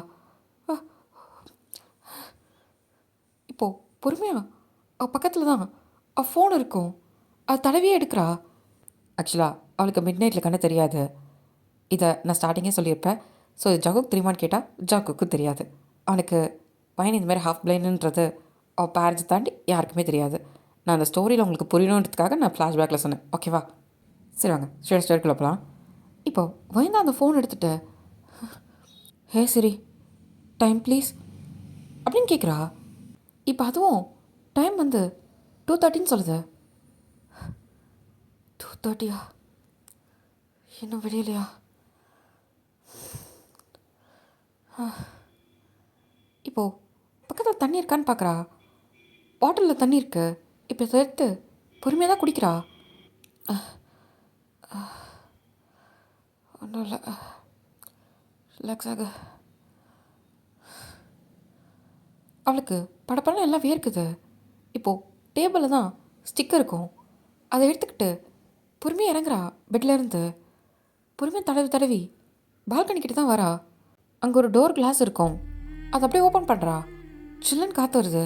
இப்போது பொறுமையாக அவள் பக்கத்தில் தான் அவள் ஃபோன் இருக்கும். அது தடவியே எடுக்கிறா. ஆக்சுவலாக அவளுக்கு மிட் நைட்டில் கண்ணு தெரியாது. இதை நான் ஸ்டார்டிங்கே சொல்லியிருப்பேன். ஸோ இது ஜகுக்கு தெரியுமான்னு கேட்டால் ஜகுக்கு தெரியாது. அவனுக்கு பையன் இந்த மாதிரி ஹாஃப் பிளைண்டுன்றது அவள் பேரண்ட்ஸ் தாண்டி யாருக்குமே தெரியாது. நான் அந்த ஸ்டோரியில் உங்களுக்கு புரியணுன்றதுக்காக நான் ஃப்ளாஷ்பேக்கில் சொன்னேன், ஓகேவா? சரி வாங்க ஸ்டோரிக்குள்ளே போகலாம். இப்போது வயந்தா அந்த ஃபோன் எடுத்துகிட்டு ஹே சரி டைம் ப்ளீஸ் அப்படின்னு கேட்குறா. இப்போ அதுவும் டைம் வந்து 2:30 சொல்லுது. 2:30 இன்னும் வெளியிலையா? இப்போது பக்கத்தில் தண்ணி இருக்கான்னு பார்க்குறா. பாட்டிலில் தண்ணி இருக்கு. இப்போ இதை எடுத்து பொறுமையாக தான் குடிக்கிறா. ஒன்றும் இல்லை, ரிலாக்ஸ் ஆக. அவளுக்கு படப்படம் எல்லாம் வேர்க்குது. இப்போது டேபிளில் தான் ஸ்டிக்கர் இருக்கும். அதை எடுத்துக்கிட்டு பொறுமையாக இறங்குறா. பெட்டில் இருந்து பொறுமையாக தடவி தடவி பால்கனி கிட்ட தான் வரா. அங்கே ஒரு டோர் கிளாஸ் இருக்கும். அதை அப்படியே ஓப்பன் பண்ணுறா. சில்லுன்னு காற்று வருது.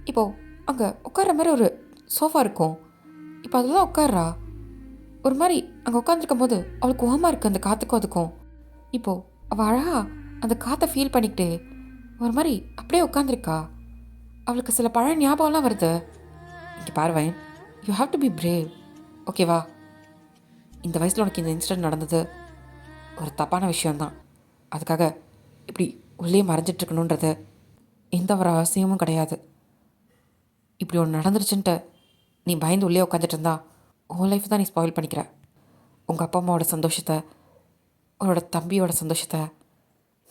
இப்போது அங்கே உட்கார்ற மாதிரி ஒரு சோஃபா இருக்கும். இப்போ அதில் தான் உட்கார்றா. ஒரு மாதிரி அங்கே உட்காந்துருக்கும் போது அவளுக்கு ஓமா இருக்குது அந்த காற்றுக்கும் அதுக்கும். இப்போது அவள் அழகாக அந்த காற்றை ஃபீல் பண்ணிக்கிட்டு ஒரு மாதிரி அப்படியே உட்காந்துருக்கா. அவளுக்கு சில பழைய ஞாபகம்லாம் வருது. இங்கே பாருவேன், you have to be brave, ஓகேவா? இந்த வயசில் உனக்கு இந்த இன்சிடென்ட் நடந்தது ஒரு தப்பான விஷயந்தான். அதுக்காக இப்படி உள்ளே மறைஞ்சிட்ருக்கணுன்றது எந்த ஒரு அவசியமும் கிடையாது. இப்படி ஒன்று நடந்துருச்சுன்ட்டு நீ பயந்து உள்ளே உட்காந்துட்டு இருந்தா உன் லைஃப் தான் நீ ஸ்பாயில் பண்ணிக்கிற. உங்கள் அப்பா அம்மாவோட சந்தோஷத்தை, உன்னோட தம்பியோட சந்தோஷத்தை,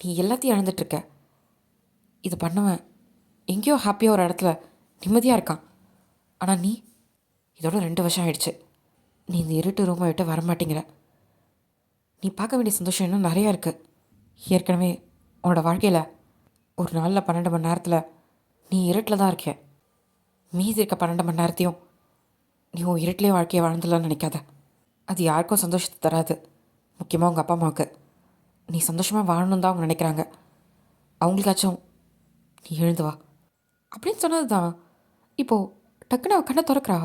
நீ எல்லாத்தையும் இழந்துட்டுருக்க. இது பண்ணவன் எங்கேயோ ஹாப்பியாக ஒரு இடத்துல நிம்மதியாக இருக்கான். ஆனால் நீ இதோட 2 வருஷம் ஆயிடுச்சு. நீ இந்த இருட்டு ரூமை விட்டு வரமாட்டேங்கிற. நீ பார்க்க வேண்டிய சந்தோஷம் இன்னும் நிறையா இருக்குது. ஏற்கனவே உன்னோட வாழ்க்கையில் ஒரு நாளில் 12 மணி நேரத்தில் நீ இருட்டில் தான் இருக்க. மீதி இருக்க 12 மணி நேரத்தையும் நீ உன் இருட்டிலே வாழ்க்கையை வாழ்ந்துடலான்னு நினைக்காத. அது யாருக்கும் சந்தோஷத்தை தராது. முக்கியமாக உங்கள் அப்பா அம்மாவுக்கு நீ சந்தோஷமாக வாழணும் தான் அவங்க நினைக்கிறாங்க. அவங்களுக்காச்சும் நீ எழுந்து வா அப்படின்னு சொன்னது தான். இப்போது டக்குன்னு அவள் கண்ணை திறக்கிறா.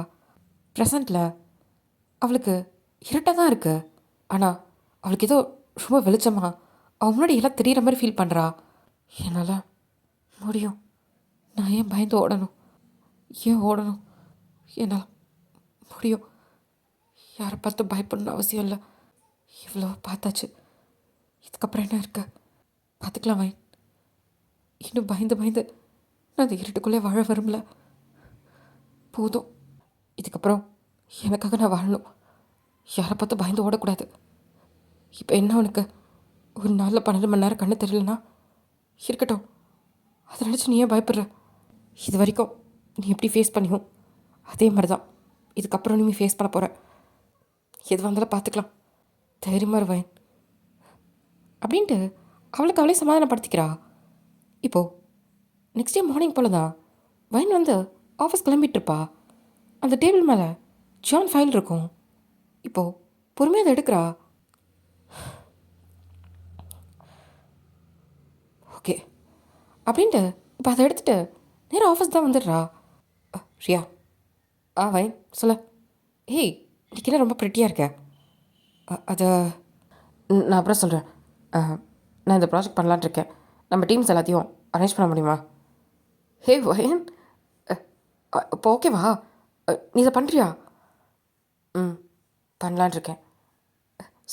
ப்ரெசண்ட்டில் அவளுக்கு இருட்டாக தான் இருக்குது. ஆனால் அவளுக்கு ஏதோ ரொம்ப வெளிச்சமாக அவன் முன்னாடி எல்லாம் தெரிகிற மாதிரி ஃபீல் பண்ணுறா. என்னால் முடியும். நான் ஏன் பயந்து ஓடணும்? ஏன் ஓடணும்? என்னால் முடியும். யாரை பார்த்து பயப்படணும்னு அவசியம் இல்லை. இவ்வளோ பார்த்தாச்சு, இதுக்கப்புறம் என்ன இருக்க? பார்த்துக்கலாம் வைன். இன்னும் பயந்து பயந்து நான் அந்த இருட்டுக்குள்ளே வாழ வரும்ல. போதும். இதுக்கப்புறம் எனக்காக நான் வாழணும். யாரை பார்த்து பயந்து ஓடக்கூடாது. இப்போ என்ன உனக்கு ஒரு நாளில் 12 மணி நேரம் கண்ணு தெரியலனா இருக்கட்டும். அதை நினச்சி நீ ஏன் பயப்படுற? இது வரைக்கும் நீ எப்படி ஃபேஸ் பண்ணியும் அதே மாதிரி தான் இதுக்கப்புறம் நீ ஃபேஸ் பண்ண போகிற. எது வந்தாலும் பார்த்துக்கலாம், தைரியமாக இருவேன் அப்படின்ட்டு அவளுக்கு அவளே சமாதானப்படுத்திக்கிறா. இப்போது நெக்ஸ்ட் டே மார்னிங் போல தான் வைன் வந்து ஆஃபீஸ் கிளம்பிட்டுருப்பா. அந்த டேபிள் மேலே ஜான் ஃபைல் இருக்கும். இப்போது பொறுமையாக அதை எடுக்கிறா. ஓகே அப்படின்ட்டு இப்போ அதை எடுத்துகிட்டு நேராக ஆஃபீஸ் தான் வந்துடுறா. ரியா, வைன் சொல்ல. ஏய், இன்னைக்கு ரொம்ப ப்ரெட்டியாக இருக்க. அது நான் அப்புறம் சொல்கிறேன். நான் இந்த ப்ராஜெக்ட் பண்ணலான்ட்டு இருக்கேன். நம்ம டீம்ஸ் எல்லாத்தையும் அரேஞ்ச் பண்ண முடியுமா? ஹே வைன், இப்போ ஓகேவா? நீ இதை பண்ணுறியா? பண்ணலான் இருக்கேன்.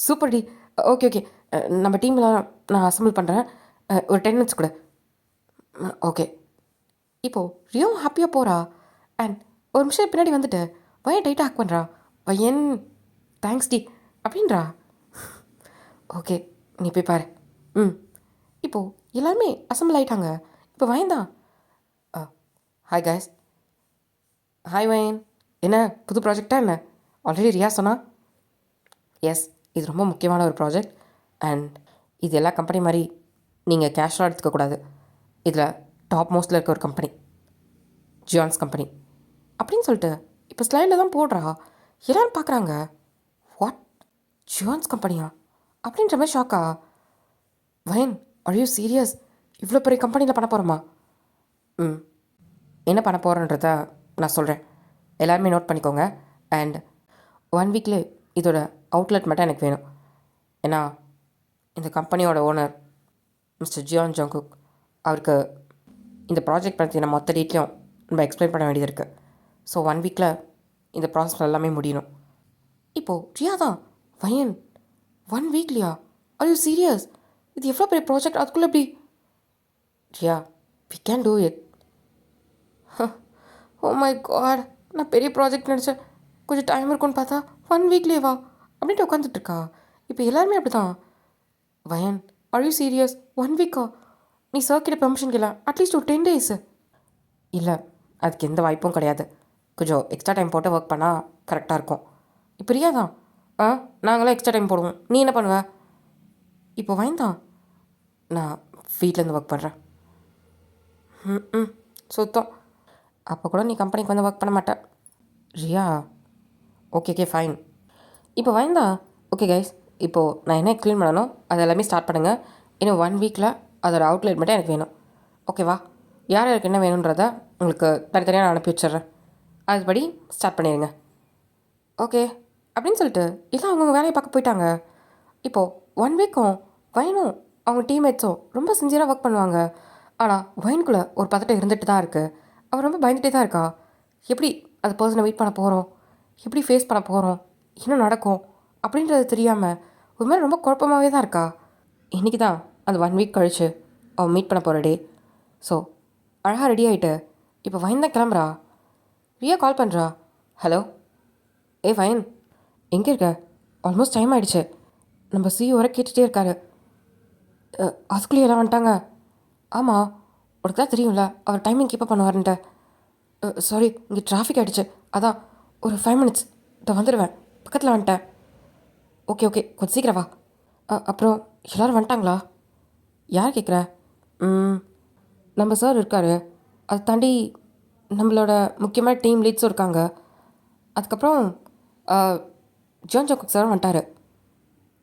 Super D. ஓகே ஓகே, நம்ம டீம்லாம் நான் அசம்பிள் பண்ணுறேன். ஒரு 10 மினிட்ஸ் கூட. ஓகே. இப்போது ரியோவும் ஹாப்பியாக போகிறா. அண்ட் ஒரு நிமிஷம் பின்னாடி வந்துட்டு வயன் டைட்டாக ஹேக் பண்ணுறா. வயன் தேங்க்ஸ் டி அப்படின்றா. ஓகே, நீ போய் பாரு. இப்போது எல்லாருமே அசம்பிள் ஆகிட்டாங்க. இப்போ வயன் தான். Hi guys. ஹாய் வயன். என்ன புது ப்ராஜெக்டா என்ன? ஆல்ரெடி ரியா சொன்னா. எஸ், இது ரொம்ப முக்கியமான ஒரு ப்ராஜெக்ட். அண்ட் இது எல்லா கம்பெனி மாதிரி நீங்கள் கேஷாக எடுத்துக்கக்கூடாது. இதில் டாப் மோஸ்ட்டில் இருக்க ஒரு கம்பெனி ஜியான்ஸ் கம்பெனி அப்படின்னு சொல்லிட்டு இப்போ ஸ்லைடில் தான் போடுறா. எல்லோரும் பார்க்குறாங்க. வாட், ஜியான்ஸ் கம்பெனியா அப்படின்ற மாதிரி ஷாக்கா. வயன், ஆர் யூ சீரியஸ்? இவ்வளோ பெரிய கம்பெனியில் பண்ண போகிறோமா? என்ன பண்ண போகிறேன்றத நான் சொல்கிறேன். எல்லாருமே நோட் பண்ணிக்கோங்க. அண்ட் 1 வீக்லேயே இதோட அவுட்லெட் மட்டும் எனக்கு வேணும். ஏன்னா இந்த கம்பெனியோட ஓனர் மிஸ்டர் ஜியான் ஜங்குக், அவருக்கு இந்த ப்ராஜெக்ட் பற்றி நம்ம மொத்த டீட்லையும் நம்ம எக்ஸ்பிளைன் பண்ண வேண்டியது இருக்குது. ஸோ 1 வீக்கில் இந்த ப்ராசஸ் எல்லாமே முடியணும். இப்போது ரியா தான். வயன், 1 வீக்லையா? Are you serious? இது எவ்வளோ பெரிய ப்ராஜெக்ட், அதுக்குள்ளே எப்படி? Riya, we can do it. Oh my god, நான் பெரிய ப்ராஜெக்ட் நினச்சேன். கொஞ்சம் டைம் இருக்குன்னு பார்த்தா 1 வீக்லேயே வா அப்படின்ட்டு உட்காந்துட்ருக்கா. இப்போ எல்லாருமே அப்படி தான். வயன், ஆர் யூ சீரியஸ்? 1 வீக்கா? நீ சார் கிட்ட பெர்மிஷன் கேள, அட்லீஸ்ட் ஒரு 10 days. இல்லை, அதுக்கு எந்த வாய்ப்பும் கிடையாது. கொஞ்சம் எக்ஸ்ட்ரா டைம் போட்டு ஒர்க் பண்ணால் கரெக்டாக இருக்கும். இப்போ ரியா தான். நாங்களாம் எக்ஸ்ட்ரா டைம் போடுவோம், நீ என்ன பண்ணுவ? இப்போ வயன் தான். நான் வீட்டிலேருந்து ஒர்க் பண்ணுறேன். சுத்தம். அப்போ கூட நீ கம்பெனிக்கு வந்து ஒர்க் பண்ண மாட்டேன். Riya, okay okay fine. இப்போ வயந்தா. ஓகே கைஸ், இப்போது நான் என்ன எக்ஸ்பிளைன் பண்ணணும் அது எல்லாமே ஸ்டார்ட் பண்ணுங்கள். இன்னும் 1 வீக்கில் அதோட அவுட்லெட் மட்டும் எனக்கு வேணும், ஓகேவா? யார் யாருக்கு என்ன வேணுன்றத உங்களுக்கு தனித்தனியாக நான் அனுப்பி வச்சிடுறேன். அதுபடி ஸ்டார்ட் பண்ணிடுங்க. ஓகே அப்படின்னு சொல்லிட்டு எல்லாம் அவங்கவுங்க வேலையை பார்க்க போயிட்டாங்க. இப்போது 1 வீக்கும் வைனும் அவங்க டீம்மேட்ஸும் ரொம்ப சின்சியராக ஒர்க் பண்ணுவாங்க. ஆனால் வைனுக்குள்ளே ஒரு பதட்டம் இருந்துட்டு தான் இருக்குது. அவள் ரொம்ப பயந்துகிட்டே தான் இருக்கா. எப்படி அந்த பர்சனை வெயிட் பண்ண போகிறோம், எப்படி ஃபேஸ் பண்ண போகிறோம், என்ன நடக்கும் அப்படின்றது தெரியாமல் ஒரு மாதிரி ரொம்ப குழப்பமாகவே தான் இருக்கா. இன்றைக்கி தான் அந்த 1 வீக் கழித்து அவள் மீட் பண்ண போகிற டே. ஸோ அழகாக ரெடி ஆகிட்டு இப்போ வைன் தான் கிளம்புறா. ரியா கால் பண்ணுறா. ஹலோ வைன், எங்கே இருக்க? ஆல்மோஸ்ட் டைம் ஆகிடுச்சு. நம்ம சிஇஓ வரை கேட்டுகிட்டே இருக்காரு. அதுக்குள்ளேயே எல்லாம் வந்துட்டாங்க. ஆமாம், உனக்கு தான் தெரியும்ல அவர் டைமிங் கீப்பப் பண்ணுவாருன்ட்டு. சாரி, இங்கே டிராஃபிக் ஆகிடுச்சு, அதான் ஒரு 5 மினிட்ஸ் இதை வந்துடுவேன், பக்கத்தில் வந்துட்டேன். ஓகே ஓகே, கொஞ்சம் சீக்கிரம் வா. அப்புறம் எல்லோரும் வந்துட்டாங்களா? யார் கேட்குற? நம்ம சார் இருக்கார். அதை தாண்டி நம்மளோட முக்கியமான டீம் லீட்ஸும் இருக்காங்க. அதுக்கப்புறம் ஜான் ஜோக்கப் சாரும் வந்துட்டார்.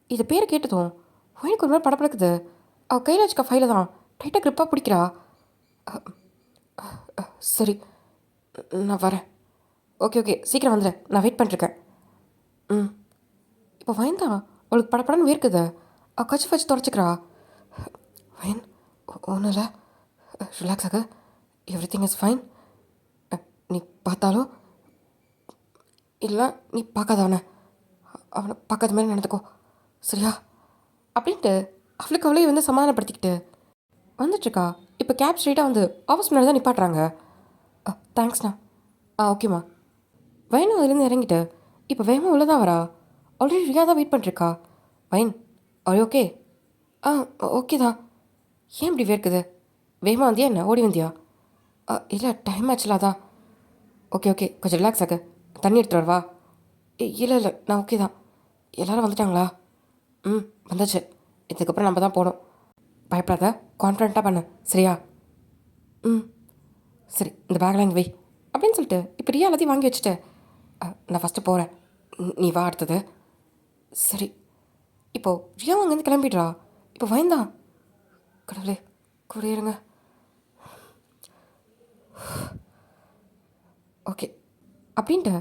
இது பேர் கேட்டதும் எனக்கு ஒரு மாதிரி படப்படக்குது. அவள் கையில் வச்சுக்க ஃபைலை தான் டைட்டாக க்ரிப்பாக பிடிக்கிறா. சரி, நான் வரேன். ஓகே ஓகே, சீக்கிரம் வந்துடு, நான் வெயிட் பண்ணிருக்கேன். இப்போ வயன் தான் அவளுக்கு படப்படன்னு வேர்க்குது. அவள் கச்சி வச்சு தொடச்சிக்கிறா. வயன், ஒன்றும் இல்லை, ரிலாக்ஸ் ஆக, எவ்ரி திங் இஸ் ஃபைன். நீ பார்த்தாலும் இல்லை, நீ பார்க்காத அவனை பார்க்காத மாதிரி நடந்துக்கோ, சரியா அப்படின்ட்டு அவளுக்கு அவளே வந்து சமாதானப்படுத்திக்கிட்டு வந்துட்டுருக்கா. இப்போ கேப் ஸ்ட்ரெயிட்டாக வந்து ஆஃபீஸ் முன்னாடி தான் நிப்பாட்டுறாங்க. தேங்க்ஸ்ண்ணா. ஓகேம்மா. வயனும் அதுலேருந்து இறங்கிட்டு இப்போ வேகமாக உள்ளே தான் வரா. ஆல்ரெடி ரியா தான் வெயிட் பண்ணிருக்கா. வயன், அது ஓகே? ஓகே தான். ஏன் இப்படி வேர்க்குது? வேகமாக வந்தியா என்ன, ஓடி வந்தியா? இல்லை, டைம் ஆச்சுல தான். ஓகே ஓகே, கொஞ்சம் ரிலாக்ஸ் ஆகு, தண்ணி எடுத்துகிட்டு வரவா? இல்லை இல்லை, நான் ஓகே தான். எல்லோரும் வந்துட்டாங்களா? வந்தாச்சு. இதுக்கப்புறம் நம்ம தான் போகணும். பயப்படாத, கான்ஃபிடண்ட்டாக பண்ணு, சரியா? சரி, இந்த பேக்லாம் இங்கே வை அப்படின்னு சொல்லிட்டு இப்போ ரியா எல்லாத்தையும் வாங்கி வச்சுட்டு நான் ஃபஸ்ட்டு போகிறேன், நீ வா அடுத்தது. சரி, இப்போது ரியா அங்கேருந்து கிளம்பிடுறா. இப்போ வயந்தான், கடவுளே கூட இருங்க. ஓகே அப்படின்ட்டு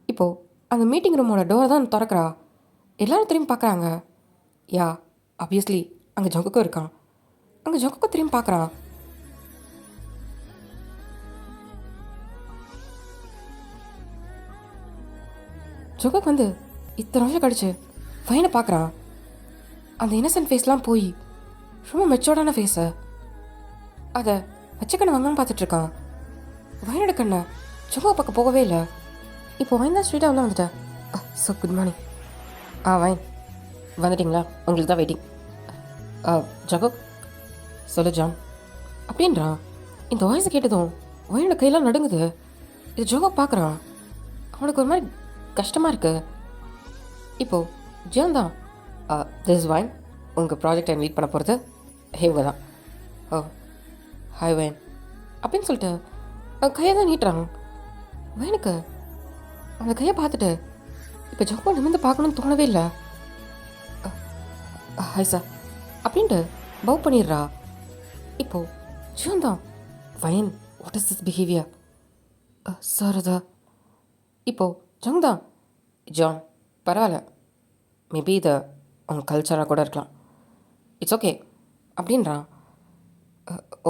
இப்போது அந்த மீட்டிங் ரூமோட டோரை தான் திறக்கிறா. எல்லோரும் திரும்பி பார்க்குறாங்க. யா ஆப்வியஸ்லி அங்கே ஜங்குக்கும் இருக்கான். அங்கே ஜங்குக்கும் திரும்பி பார்க்குறான். ஜோகக் வந்து இத்தனை வருஷம் கழிச்சு ஃபைனை பார்க்குறான். அந்த இன்னசென்ட் ஃபேஸ்லாம் போய் ரொம்ப மெச்சோர்டான ஃபேஸை அதை வச்சக்கண்ணை வாங்கன்னு பார்த்துட்ருக்கான். வயனோட கண்ணை ஜோகக் பக்கம் போகவே இல்லை. இப்போ வயன் தான் ஸ்ட்ரீட்டாக உள்ள வந்துட்டேன். Sir good morning. வயன் வந்துட்டிங்களா? உங்களுக்கு தான் வெயிட்டிங். ஜோகக் சொல்லு ஜான் அப்படின்றான். இந்த வாய்ஸை கேட்டதும் வயனோட கையெல்லாம் நடுங்குது. இது ஜோகக் பார்க்குறான். அவனுக்கு ஒரு மாதிரி கஷ்டமாக இருக்குது. இப்போது ஜான் தான் திஸ் வைன், உங்கள் ப்ராஜெக்டை லீட் பண்ண போகிறது இவங்க தான். ஹாய் வைன் அப்படின்னு சொல்லிட்டு கையை தான் நீட்டுறாங்க. வைனுக்கு அந்த கையை பார்த்துட்டு இப்போ ஜோக்கோ நிமிர்ந்து பார்க்கணும்னு தோணவே இல்லை. ஹாய் சார் அப்படின்ட்டு பவ் பண்ணிடுறா. இப்போது ஜான் தான் வைன், what is this behaviour sir? அதை இப்போது ஜங் தான் ஜான், பரவாயில்ல, மேபி இதை அவங்க கல்ச்சராக கூட இருக்கலாம், இட்ஸ் ஓகே அப்படின்றான்.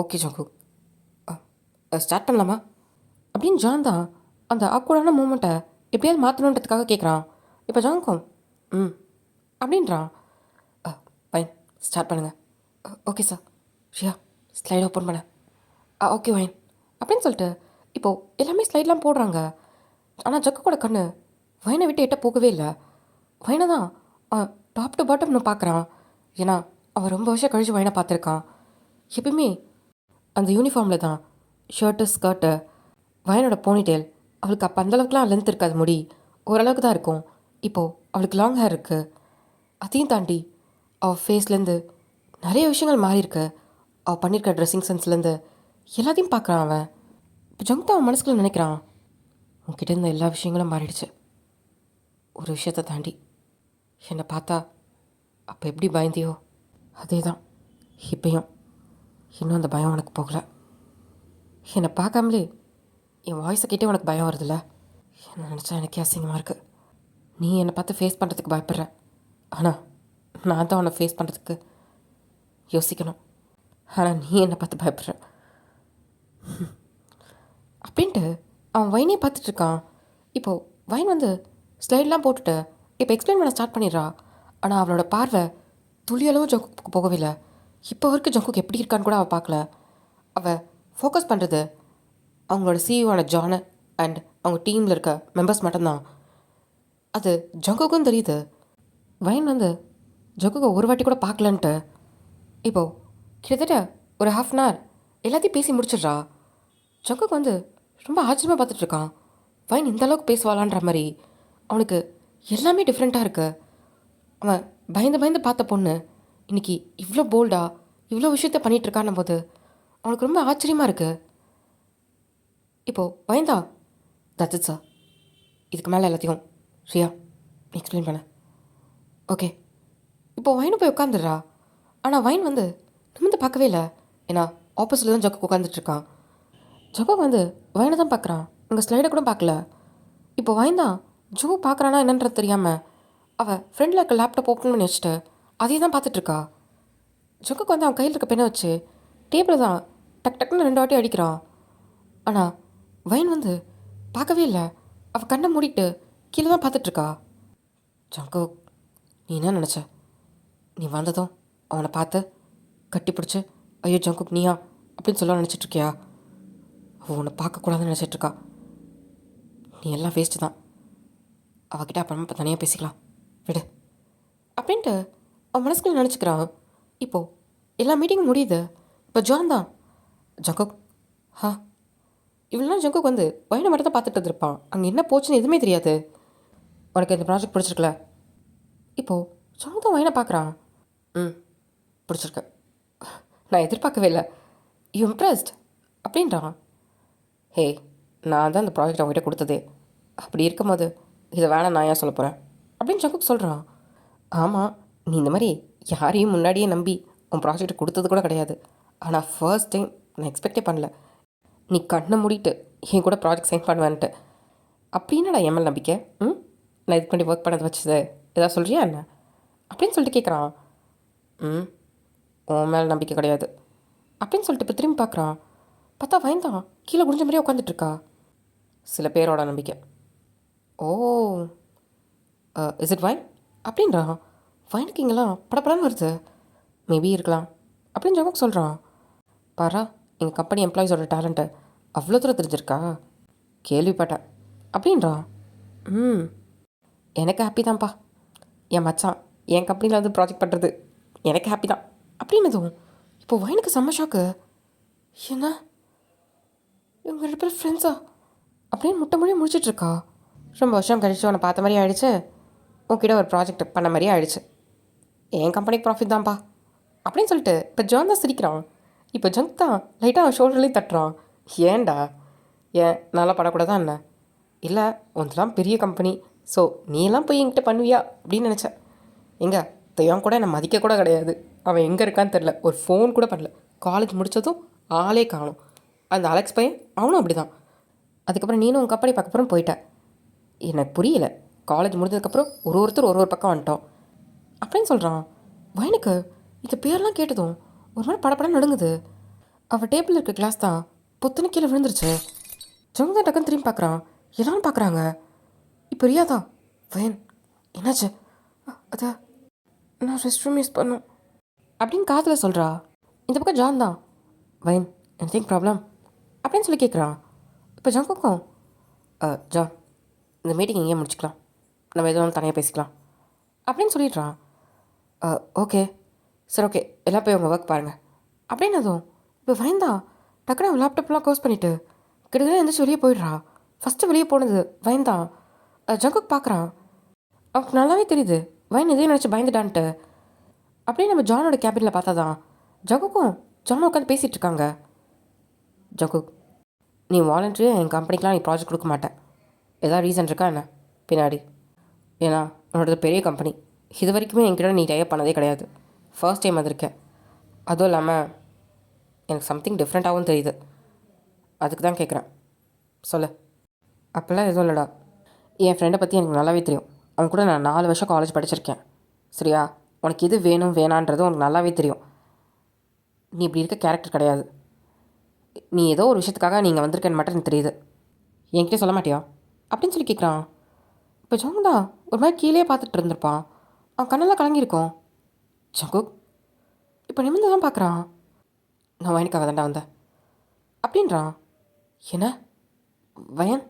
ஓகே ஜங்கு, ஸ்டார்ட் பண்ணலாமா அப்படின்னு ஜான் தான் அந்த ஆக்வர்டான மூமெண்ட்டை எப்படியாவது மாற்றணுன்றதுக்காக கேட்குறான். இப்போ ஜாங்கும் அப்படின்றான். வைன் ஸ்டார்ட் பண்ணுங்கள். Okay sir. ஷியா ஸ்லைட் ஓப்பன் பண்ண. ஓகே வைன் அப்படின்னு சொல்லிட்டு இப்போது எல்லாமே ஸ்லைட்லாம் போடுறாங்க. ஆனால் ஜக்கோட கண்ணு வைனை விட்டு எட்ட போகவே இல்லை. வைனை தான் டாப் டு பாட்டம்னு பார்க்குறான். ஏன்னா அவன் ரொம்ப வருஷம் கழிச்சு வைனை பார்த்துருக்கான். எப்பயுமே அந்த யூனிஃபார்மில் தான் ஷர்ட்டு ஸ்கர்ட்டு, வயனோட போனிடெயில் அவளுக்கு அப்போ அந்தளவுக்குலாம் லென்த் இருக்காது, முடி ஓரளவுக்கு தான் இருக்கும். இப்போது அவளுக்கு லாங் ஹேர் இருக்குது. அதையும் தாண்டி அவள் ஃபேஸ்லேருந்து நிறைய விஷயங்கள் மாறியிருக்கு. அவள் பண்ணியிருக்க ட்ரெஸ்ஸிங் சென்ஸ்லேருந்து எல்லாத்தையும் பார்க்குறான் அவன். இப்போ ஜங்க் அவன் மனசுக்குள்ள நினைக்கிறான், உன்கிட்ட இருந்த எல்லா விஷயங்களும் மாறிடுச்சு. ஒரு விஷயத்தை தாண்டி என்னை பார்த்தா அப்போ எப்படி பயந்தியோ அதே தான் இப்பயும். இன்னும் அந்த பயம் உனக்கு போகலை. என்னை பார்க்காமலே என் வாய்ஸை கேட்டே உனக்கு பயம் வருதுல்ல? என்ன நினச்சா எனக்கே அசிங்கமாக இருக்குது. நீ என்னை பார்த்து ஃபேஸ் பண்ணுறதுக்கு பயப்படுற, ஆனால் நான் தான் உன்னை ஃபேஸ் பண்ணுறதுக்கு யோசிக்கணும். ஆனால் நீ என்னை பார்த்து பயப்படுற அப்படின்ட்டு அவன் வைனே பார்த்துட்ருக்கான். இப்போது வைன் வந்து ஸ்லைட்லாம் போட்டுட்டு இப்போ எக்ஸ்பிளைன் பண்ண ஸ்டார்ட் பண்ணிடுறா. ஆனால் அவளோட பார்வை துளியளவும் ஜங்குக்கு போகவே இல்லை. இப்போ வரைக்கும் ஜங்குக்கு எப்படி இருக்கான்னு கூட அவள் பார்க்கல. அவள் ஃபோக்கஸ் பண்ணுறது அவங்களோட சிஇஓன ஜானு அண்ட் அவங்க டீமில் இருக்க மெம்பர்ஸ் மட்டும்தான். அது ஜங்குக்கும் தெரியுது. வைன் வந்து ஜங்குக்கு ஒரு வாட்டி கூட பார்க்கலன்ட்டு இப்போது கிட்டத்தட்ட ஒரு ½ அன் ஹவர் எல்லாத்தையும் பேசி முடிச்சிடுறா. ஜங்குக்கு வந்து ரொம்ப ஆச்சரியமாக பார்த்துட்ருக்கான். வைன் இந்த அளவுக்கு பேசுவாளான்ற மாதிரி அவனுக்கு எல்லாமே டிஃப்ரெண்ட்டாக இருக்குது. அவன் பயந்து பயந்து பார்த்த பொண்ணு இன்றைக்கி இவ்வளோ போல்டாக இவ்வளோ விஷயத்த பண்ணிகிட்ருக்கான்னும் போது அவனுக்கு ரொம்ப ஆச்சரியமாக இருக்குது. இப்போது வைந்தா தட்ஸ் இட் சார், இதுக்கு மேலே எல்லாத்தையும் ரியா நீ எக்ஸ்பிளைன் பண்ண. ஓகே. இப்போது வைனு போய் உட்காந்துடுறா. ஆனால் வைன் வந்து நிமிந்து பார்க்கவே இல்லை. ஏன்னா ஆப்போசிட்டில் தான் ஜக்கு உட்காந்துட்ருக்கான். ஜக்கு வந்து வைனை தான் பார்க்குறான், உங்கள் ஸ்லைடை கூட பார்க்கல. இப்போ வைன் தான் ஜோ பார்க்குறானா என்னன்றது தெரியாமல் அவள் ஃப்ரெண்டில் இருக்க லேப்டாப் ஓப்பன் பண்ணி வச்சுட்டு அதே தான் பார்த்துட்ருக்கா. ஜக்குக்கு வந்து அவன் கையில் இருக்க பெண்ணை வச்சு டேபிள் தான் டக் டக்குன்னு 2 வாட்டி அடிக்கிறான். ஆனால் வைன் வந்து பார்க்கவே இல்லை. அவள் கண்ணை மூடிட்டு கீழே தான் பார்த்துட்ருக்கா. ஜங்கு, நீ என்ன நினச்ச? நீ வந்ததும் அவனை பார்த்து கட்டி பிடிச்சி ஐயோ ஜங்குக் நீயா அப்படின்னு சொல்ல நினச்சிட்ருக்கியா? அவள் உன்னை பார்க்கக்கூடாதுன்னு நினச்சிட்ருக்கா. நீ எல்லாம் வேஸ்ட்டு தான். அவகிட்ட அப்புறமா இப்போ தனியாக பேசிக்கலாம் விடு அப்படின்ட்டு அவன் மனசுக்குள்ள நினச்சிக்கிறான். இப்போது எல்லா மீட்டிங்கும் முடியுது. இப்போ ஜான் தான் ஜங்குக் இவ்வளோ ஜங்குக் வந்து வயனை மட்டும் தான் பார்த்துட்டு இருந்திருப்பான். அங்கே என்ன போச்சுன்னு எதுவுமே தெரியாது. உனக்கு இந்த ப்ராஜெக்ட் பிடிச்சிருக்கல? இப்போது ஜங்கு தான் வயனை பார்க்குறான். பிடிச்சிருக்கு. நான் எதிர்பார்க்கவே இல்லை. யூ இம்ப்ரெஸ்ட் அப்படின்றான். ஹே, நான் தான் இந்த ப்ராஜெக்ட் அவங்ககிட்ட கொடுத்ததே. அப்படி இருக்கும்போது இதை வேணாம் நான் ஏன் சொல்ல போகிறேன் அப்படின்னு ஜங்குக்கு சொல்கிறான். ஆமாம், நீ இந்த மாதிரி யாரையும் முன்னாடியே நம்பி உன் ப்ராஜெக்ட் கொடுத்தது கூட கிடையாது. ஆனால் ஃபர்ஸ்ட் டைம் நான் எக்ஸ்பெக்டே பண்ணல நீ கண்ணை மூடிட்டு என் கூட ப்ராஜெக்ட் சைன் பண்ணுவேன்ட்டு. அப்படின்னு நான் எம்எல் நம்பிக்கை. நான் இது பண்ணி ஒர்க் பண்ணதை வச்சது எதாவது சொல்கிறியா என்ன அப்படின்னு சொல்லிட்டு கேட்குறான். உன் மேலே நம்பிக்கை கிடையாது அப்படின்னு சொல்லிட்டு இப்போ திரும்பி பார்க்குறான். பார்த்தா வயந்தான் கீழே குடிஞ்ச மாதிரியே உட்காந்துட்ருக்கா. சில பேரோட நம்பிக்கை. ஓ, இஸ் இட் வைன் அப்படின்றான். வைனுக்கு இங்கெல்லாம் படப்படன்னு வருது. மேபி இருக்கலாம் அப்படின்னு ஜங்குக் சொல்கிறான். பாரா, எங்கள் கம்பெனி எம்ப்ளாயீஸோட டேலண்ட்டு அவ்வளோ தூரம் தெரிஞ்சிருக்கா? கேள்விப்பட்டேன் அப்படின்றான். எனக்கு ஹாப்பி தான்ப்பா. என் மச்சான் என் கம்பெனியில் வந்து ப்ராஜெக்ட் பண்ணுறது எனக்கு ஹாப்பி தான் அப்படின்னதும் இப்போ வைனுக்கு செம்ம ஷாக்கு. என்ன இவங்க 2 பேரும் ஃப்ரெண்ட்ஸா அப்படின்னு முட்டை மொழியாக முடிச்சிட்ருக்கா. ரொம்ப வருஷம் கழிச்சு உன்னை பார்த்த மாதிரி ஆகிடுச்சு. உன்கிட்ட ஒரு ப்ராஜெக்ட் பண்ண மாதிரியே ஆகிடுச்சு. என் கம்பெனிக்கு ப்ராஃபிட் தான்ப்பா அப்படின்னு சொல்லிட்டு இப்போ ஜான் தான் சிரிக்கிறான். இப்போ ஜங்க் தான் லைட்டாக அவன் ஷோல்டர்லேயும் தட்டுறான். ஏன்டா, ஏன் நல்லா படக்கூடாதான் என்ன? இல்லை, ஒன்றெல்லாம் பெரிய கம்பெனி, ஸோ நீ எல்லாம் போய் என்கிட்ட பண்ணுவியா அப்படின்னு நினச்சேன். எங்கே தெய்வம் கூட என்னை மதிக்க கூட கிடையாது. அவன் எங்கே இருக்கான்னு தெரில, ஒரு ஃபோன் கூட பண்ணல. காலேஜ் முடித்ததும் ஆளே காணும். அந்த அலெக்ஸ் பையன் அவனும் அப்படி தான். அதுக்கப்புறம் நீனும் உன் கம்பெனி பார்க்கப்புறம் போயிட்ட. எனக்கு புரியல. காலேஜ் முடிஞ்சதுக்கப்புறம் ஒருத்தர் ஒரு பக்கம் வந்துட்டோம் அப்படின்னு சொல்கிறான். வயனுக்கு இந்த பேர்லாம் கேட்டதும் ஒரு மாதிரி படப்படம் நடுங்குது. அவள் டேபிளில் இருக்க கிளாஸ் தான் பொத்துன்னு கீழே விழுந்துருச்சு. ஜங்கு தான் டக்குன்னு திரும்பி பார்க்குறான். எல்லாரும் பார்க்குறாங்க. இப்போ ரியா தான். வயன் என்னாச்சு? அதான் நான் ரெஸ்ட் ரூம் யூஸ் பண்ணோம் அப்படின்னு காதில் சொல்கிறா. இந்த பக்கம் ஜான் தான். வயன் எனிதிங் ப்ராப்ளம் அப்படின்னு சொல்லி கேட்குறான். இப்போ ஜங்குக்கும் ஜான் இந்த மீட்டிங் எங்கேயே முடிச்சுக்கலாம், நம்ம எதுவும் தனியாக பேசிக்கலாம் அப்படின்னு சொல்லிடுறான். ஓகே சரி, ஓகே எல்லாம் போய் உங்கள் ஒர்க் பாருங்கள் அப்படின்னதும் இப்போ வயந்தா டக்குனு அவன் லேப்டாப்லாம் க்ளோஸ் பண்ணிவிட்டு கிட்டத்தட்ட எழுந்திரிச்சு வெளியே போயிடுறா. ஃபஸ்ட்டு வெளியே போனது வயந்தான். ஜங்குக்கு பார்க்குறான். அவனுக்கு நல்லாவே தெரியுது வயன் எதையும் நினச்சி பயந்துட்டான்ட்டு. அப்படியே நம்ம ஜானோட கேபினில் பார்த்தா தான் ஜங்குக்கும் ஜானும் உட்காந்து பேசிகிட்டு இருக்காங்க. ஜங்குக், நீ வாலண்டரியாக என் கம்பெனிக்கெலாம் நீ ப்ராஜெக்ட் கொடுக்க மாட்டேன். ஏதாவது ரீசன் இருக்கா என்ன பின்னாடி? ஏன்னா உன்னோடது பெரிய கம்பெனி. இது வரைக்குமே என்கிட்ட நீ டைப் பண்ணதே கிடையாது. ஃபர்ஸ்ட் டைம் வந்திருக்கேன். அதுவும் இல்லாமல் எனக்கு சம்திங் டிஃப்ரெண்ட்டாகவும் தெரியுது. அதுக்கு தான் கேட்குறேன். சொல்லு. அப்போல்லாம் எதுவும் இல்லைடா. என் ஃப்ரெண்டை பற்றி எனக்கு நல்லாவே தெரியும். அவன் கூட நான் 4 வருஷம் காலேஜ் படிச்சிருக்கேன். சரியா? உனக்கு எது வேணும் வேணான்றது உனக்கு நல்லாவே தெரியும். நீ இப்படி இருக்க கேரக்டர் கிடையாது. நீ ஏதோ ஒரு விஷயத்துக்காக நீங்கள் வந்திருக்கேன்னு மட்டும் எனக்கு தெரியுது. என்கிட்ட சொல்ல மாட்டியா அப்படின்னு சொல்லி கேட்குறான். இப்போ ஜங்குதா ஒரு மாதிரி கீழே பார்த்துட்டு இருந்திருப்பான். அவன் கண்ணெல்லாம் கலங்கியிருக்கும். ஜங்குக் இப்போ நிமிர்ந்து தான் பார்க்குறான். நான் வயனுக்காக தாண்டா வந்தேன் அப்படின்றான். என்ன வயன்?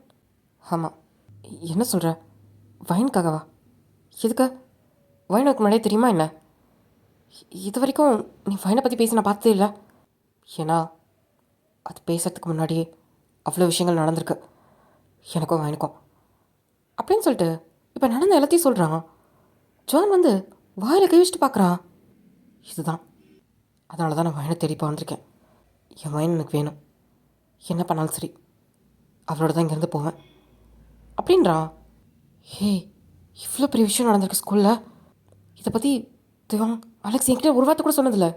ஆமாம். என்ன சொல்கிற? வயனுக்காகவா? எதுக்கு? வயனுக்கு முன்னாடியே தெரியுமா என்ன? இது வரைக்கும் நீ வயனை பற்றி பேசி நான் பார்த்ததே இல்லை. ஏன்னா அது பேசுறதுக்கு முன்னாடியே அவ்வளோ விஷயங்கள் நடந்திருக்கு எனக்கும் வயனுக்கும் அப்படின்னு சொல்லிட்டு இப்போ நடந்த எல்லாத்தையும் சொல்கிறான். ஜான் வந்து வாயில் கை வச்சுட்டு பார்க்குறான். இதுதான், அதனால தான் நான் வயனை தேடி வந்திருக்கேன். என் வயன் எனக்கு வேணும். என்ன பண்ணாலும் சரி அவளோட தான் இங்கேருந்து போவேன் அப்படின்றான். ஹே, இவ்வளோ பெரிய விஷயம் நடந்திருக்கு ஸ்கூலில். இதை பற்றி திவாங் அலெக்ஸ் என்கிட்ட ஒரு வார்த்தை கூட சொன்னதில்லை.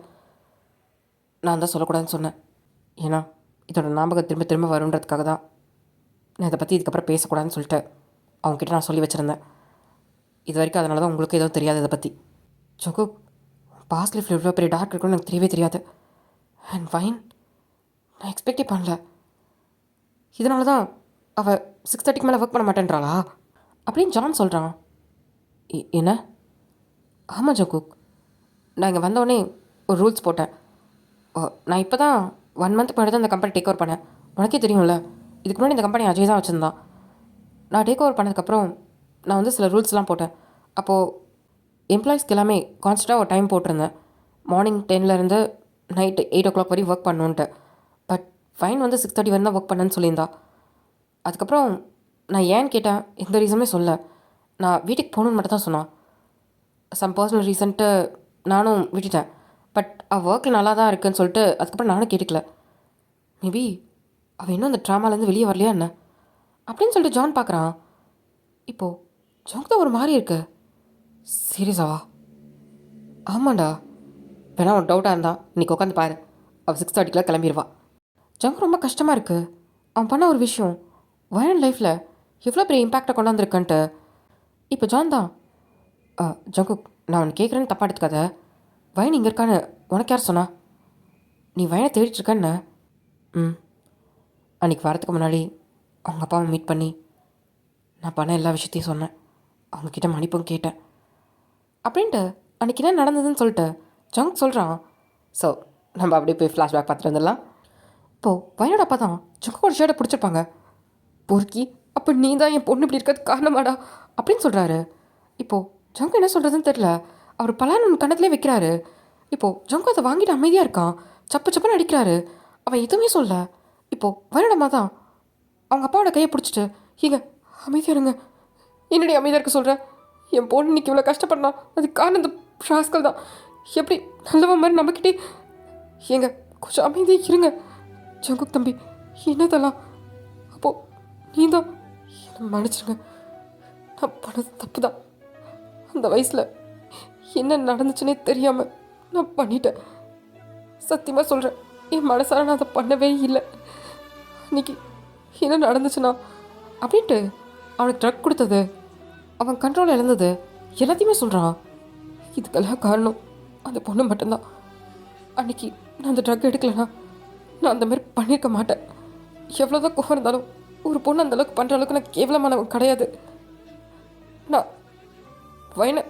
நான் தான் சொல்லக்கூடாதுன்னு சொன்னேன். ஏன்னா இதோட ஞாபகம் திரும்ப திரும்ப வருன்றதுக்காக தான் நான் இதை பற்றி இதுக்கப்புறம் பேசக்கூடாதுன்னு சொல்லிட்டு அவங்ககிட்ட நான் சொல்லி வச்சுருந்தேன். இது வரைக்கும் அதனால தான் உங்களுக்கு எதுவும் தெரியாது இதை பற்றி. ஜோகு, பாஸ்ட் லைஃப்பில் இவ்வளோ பெரிய டார்க் இருக்குன்னு எனக்கு தெரியவே தெரியாது. அண்ட் ஃபைன், நான் எக்ஸ்பெக்டே பண்ணல. இதனால தான் அவள் 6:30க்கு மேலே ஒர்க் பண்ண மாட்டேன்றாளா அப்படின்னு ஜான் சொல்கிறான். என்ன? ஆமாம் ஜோகுக், நான் இங்கே வந்தோடனே ஒரு ரூல்ஸ் போட்டேன். நான் இப்போ தான் 1 மந்த் முன்னாடி தான் இந்த கம்பெனி டேக் ஓவர் பண்ணேன். உனக்கே தெரியும்ல, இதுக்கு முன்னாடி இந்த கம்பெனி அஜய் தான் வச்சுருந்தான். நான் டேக் ஓவர் பண்ணதுக்கப்புறம் நான் வந்து சில ரூல்ஸ்லாம் போட்டேன். அப்போது எம்ப்ளாயிஸ்க்கு எல்லாமே கான்ஸ்டண்ட்டாக ஒரு டைம் போட்டிருந்தேன். மார்னிங் 10லேருந்து நைட்டு 8 o'clock வரையும் ஒர்க் பண்ணணுன்ட்டு. பட் ஃபைன் வந்து 6:30 வரை தான் ஒர்க் பண்ணேன்னு சொல்லியிருந்தா. அதுக்கப்புறம் நான் ஏன்னு கேட்டேன், எந்த ரீசனுமே சொல்ல. நான் வீட்டுக்கு போகணுன்னு மட்டும் தான் சொன்னான். சம் பர்சனல் ரீசன்ட்டு நானும் விட்டுட்டேன். பட் அவள் ஒர்க்கில் நல்லா தான் இருக்குன்னு சொல்லிட்டு அதுக்கப்புறம் நானும் கேட்டுக்கல. மேபி அவள் இன்னும் அந்த ட்ராமாலேருந்து வெளியே வரலையா என்ன அப்படின்னு சொல்லிட்டு ஜான் பார்க்குறான். இப்போது ஜான் தான் ஒரு மாதிரி இருக்கு. சீரியஸாவா? ஆமாண்டா. வேணா ஒரு டவுட்டாக இருந்தா இன்றைக்கி உட்காந்து பாரு. அவள் 6:30 கிளம்பிடுவா. ஜங்க் ரொம்ப கஷ்டமாக இருக்குது. அவன் பண்ண ஒரு விஷயம் வயன் லைஃப்பில் எவ்வளோ பெரிய இம்பேக்டை கொண்டாந்துருக்குன்ட்டு. இப்போ ஜான் தான், ஜங்குக், நான் உனக்கு கேட்குறேன்னு தப்பா எடுத்துக்காத. வயன் இங்கே இருக்கான்னு உனக்கு யார் சொன்னா? நீ வயனை தேடிட்டுருக்கன்னு. அன்றைக்கி வரத்துக்கு முன்னாடி அவங்க அப்பாவை மீட் பண்ணி நான் பண்ண எல்லா விஷயத்தையும் சொன்னேன். அவங்கக்கிட்ட மன்னிப்பும் கேட்டேன் அப்படின்ட்டு அன்றைக்கி என்ன நடந்ததுன்னு சொல்லிட்டு ஜங்க் சொல்கிறான். ஸோ நம்ம அப்படியே போய் ஃப்ளாஷ்பேக் பார்த்துட்டு வந்துடலாம். இப்போது வயனோட அப்பா தான் ஜங்கோட ஷர்ட்டை பிடிச்சிருப்பாங்க. பொறுக்கி, அப்போ நீ தான் என் பொண்ணு இப்படி இருக்கிறது காரணமாடா அப்படின்னு சொல்கிறாரு. இப்போது ஜங்கு என்ன சொல்கிறதுன்னு தெரில. அவர் பலான்னு கணத்துலேயே வைக்கிறாரு. இப்போது ஜங்கு அதை வாங்கிட்டு அமைதியாக இருக்கான். சப்பு சப்புன்னு அடிக்கிறாரு. அவன் எதுவுமே சொல்ல. இப்போது வயனோடம்மா தான் அவங்க அப்பாவோட கையை பிடிச்சிட்டு, ஏங்க அமைதியாக இருங்க. என்னடி அமைதியாக இருக்க சொல்கிற? என் பொண்ணு இன்னைக்கு இவ்வளோ கஷ்டப்படலாம், அதுக்கு காரணம் இந்த ஷாஸ்கள் தான். எப்படி நல்லவன் மாதிரி நம்மக்கிட்டே. ஏங்க கொஞ்சம் அமைதியாக இருங்க. ஜங்குக் தம்பி, என்னதெல்லாம்? அப்போது நீ தான் என்னை மன்னிச்சிருங்க. நான் பண்ணது தப்பு தான். அந்த வயசில் என்ன நடந்துச்சுன்னே தெரியாமல் நான் பண்ணிட்டேன். சத்தியமாக சொல்கிறேன், என் மனசார நான் அதை பண்ணவே இல்லை. அன்றைக்கி என்ன நடந்துச்சுன்னா அப்படின்ட்டு அவனுக்கு ட்ரக் கொடுத்தது, அவன் கண்ட்ரோல் இழந்தது எல்லாத்தையுமே சொல்கிறான். இதுக்கெல்லாம் காரணம் அந்த பொண்ணு மட்டும்தான். அன்றைக்கி நான் அந்த ட்ரக் எடுக்கலைன்னா நான் அந்த மாதிரி பண்ணியிருக்க மாட்டேன். எவ்வளோதான் கோவம் இருந்தாலும் ஒரு பொண்ணு அந்தளவுக்கு பண்ணுற அளவுக்கு நான் கேவலமானவன் கிடையாது. நான் வயனை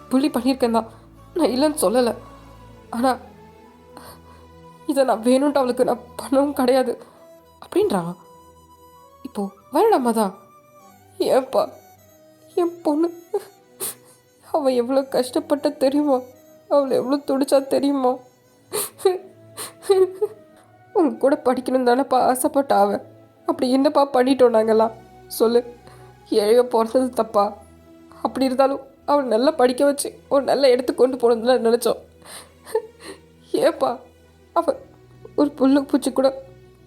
புள்ளி பண்ணியிருக்கேன் தான், நான் இல்லைன்னு சொல்லலை. ஆனால் இதை நான் வேணும்ன்ட்டு அவளுக்கு நான் பண்ணவும் கிடையாது அப்படின்றான். இப்போது வயனோட அம்மா தான், ஏன்ப்பா என் பொண்ணு அவள் எவ்வளோ கஷ்டப்பட்ட தெரியுமா? அவளை எவ்வளோ துடிச்சா தெரியுமா? உங்க கூட படிக்கணும் தானேப்பா ஆசைப்பட்டா அவன். அப்படி என்னப்பா பண்ணிட்டோம் நாங்கள்லாம் சொல்லு? ஏழை பிறந்தது தப்பா? அப்படி இருந்தாலும் அவள் நல்லா படிக்க வச்சு ஒரு நல்ல இடத்துக்கு கொண்டு போகணுன்னு நினச்சோம். ஏப்பா அவள் ஒரு புல்லு பூச்சி கூட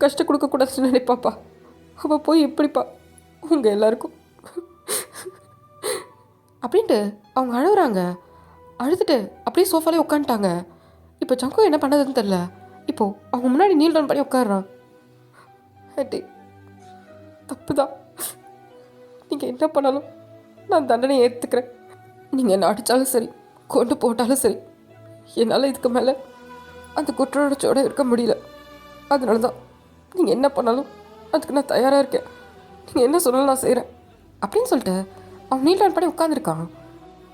கஷ்டம் கொடுக்கக்கூடாதுன்னு நினைப்பாப்பா. அவள் போய் எப்படிப்பா உங்கள் எல்லாருக்கும் அப்படின்ட்டு அவங்க அழுகுறாங்க. அழுதுட்டு அப்படியே சோஃபாலே உட்காந்துட்டாங்க. இப்போ ஜங்கு என்ன பண்ணதுன்னு தெரில. இப்போது அவங்க முன்னாடி நீல் டவுன் பண்ணி உட்காடுறான். ஆண்டி, தப்பு தான். நீங்கள் என்ன பண்ணாலும் நான் தண்டனை ஏற்றுக்கிறேன். நீங்கள் என்ன அடித்தாலும் சரி, கொண்டு போட்டாலும் சரி, என்னால் இதுக்கு மேலே அந்த குற்றோட இருக்க முடியல. அதனால தான் நீங்கள் என்ன பண்ணாலும் அதுக்கு நான் தயாராக இருக்கேன். நீங்கள் என்ன சொன்னாலும் நான் செய்கிறேன் அப்படின்னு சொல்லிட்டு அவன் நீல் டவுன் பண்ணி உட்காந்துருக்கான்.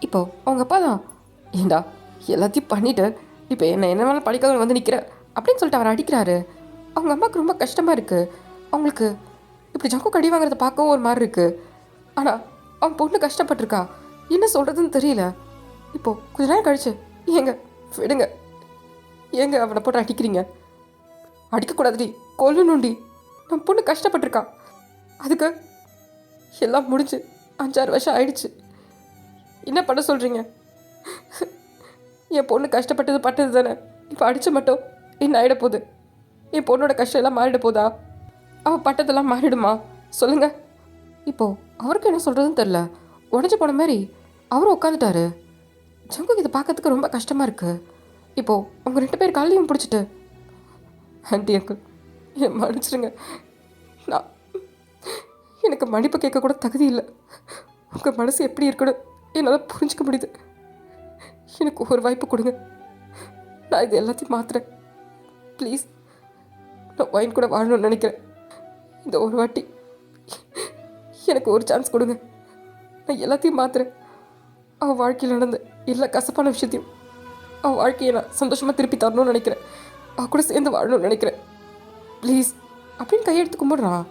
இப்போது அவங்க அப்பா தான், ஏண்டா எல்லாத்தையும் பண்ணிவிட்டு இப்போ என்ன வேணாலும் படிக்காத வந்து நிற்கிற அப்படின்னு சொல்லிட்டு அவர் அடிக்கிறாரு. அவங்க அம்மாவுக்கு ரொம்ப கஷ்டமாக இருக்குது. அவங்களுக்கு இப்படி ஜங்கு கடி வாங்குறத பார்க்கவும் ஒரு மாதிரி இருக்குது. ஆனால் அவன் பொண்ணு கஷ்டப்பட்டிருக்கா, என்ன சொல்கிறதுன்னு தெரியல. இப்போது கொஞ்ச நேரம் கழிச்சு, ஏங்க விடுங்க, ஏங்க அவனை போட்டு அடிக்கிறீங்க, அடிக்கக்கூடாதுடி, கொல்லணுண்டி, நம்ம பொண்ணு கஷ்டப்பட்டிருக்கா, அதுக்கு எல்லாம் முடிஞ்சு 5-6 வருஷம் ஆயிடுச்சு, என்ன பண்ண சொல்கிறீங்க? என் பொண்ணு கஷ்டப்பட்டது பட்டது தானே, இப்போ அடித்து மட்டும் என்ன ஆகிட போகுது? என் பொண்ணோட கஷ்டம் எல்லாம் மாறிட போதா? அவள் பட்டதெல்லாம் மாறிடுமா சொல்லுங்கள்? இப்போது அவருக்கு என்ன சொல்கிறதுன்னு தெரில. உடஞ்சி போன மாதிரி அவரும் உட்காந்துட்டாரு. ஜங்குக்கு இதை பார்க்கறதுக்கு ரொம்ப கஷ்டமாக இருக்குது. இப்போது அவங்க 2 பேர் காலையும் பிடிச்சிட்டு, ஆண்டி அங்கிள் என் மன்னிச்சிடுங்க, நான் எனக்கு மன்னிப்பு கேட்கக்கூட தகுதி இல்லை. உங்கள் மனசு எப்படி இருக்குன்னு என்னால் புரிஞ்சிக்க முடியுது. எனக்கு ஒரு வாய்ப்பு கொடுங்க, நான் இது எல்லாத்தையும் மாற்றுறேன் ப்ளீஸ். நான் வைன் கூட வாழணும்னு நினைக்கிறேன். இந்த ஒரு வாட்டி எனக்கு ஒரு சான்ஸ் கொடுங்க, நான் எல்லாத்தையும் மாற்றுறேன். அவன் வாழ்க்கையில் நடந்த எல்லா கசப்பான விஷயத்தையும் அவன் வாழ்க்கையை நான் சந்தோஷமாக திருப்பி தரணும்னு நினைக்கிறேன். அவள் கூட சேர்ந்து வாழணும்னு நினைக்கிறேன் ப்ளீஸ் அப்படின்னு கையெடுத்து கும்பிடுறான்.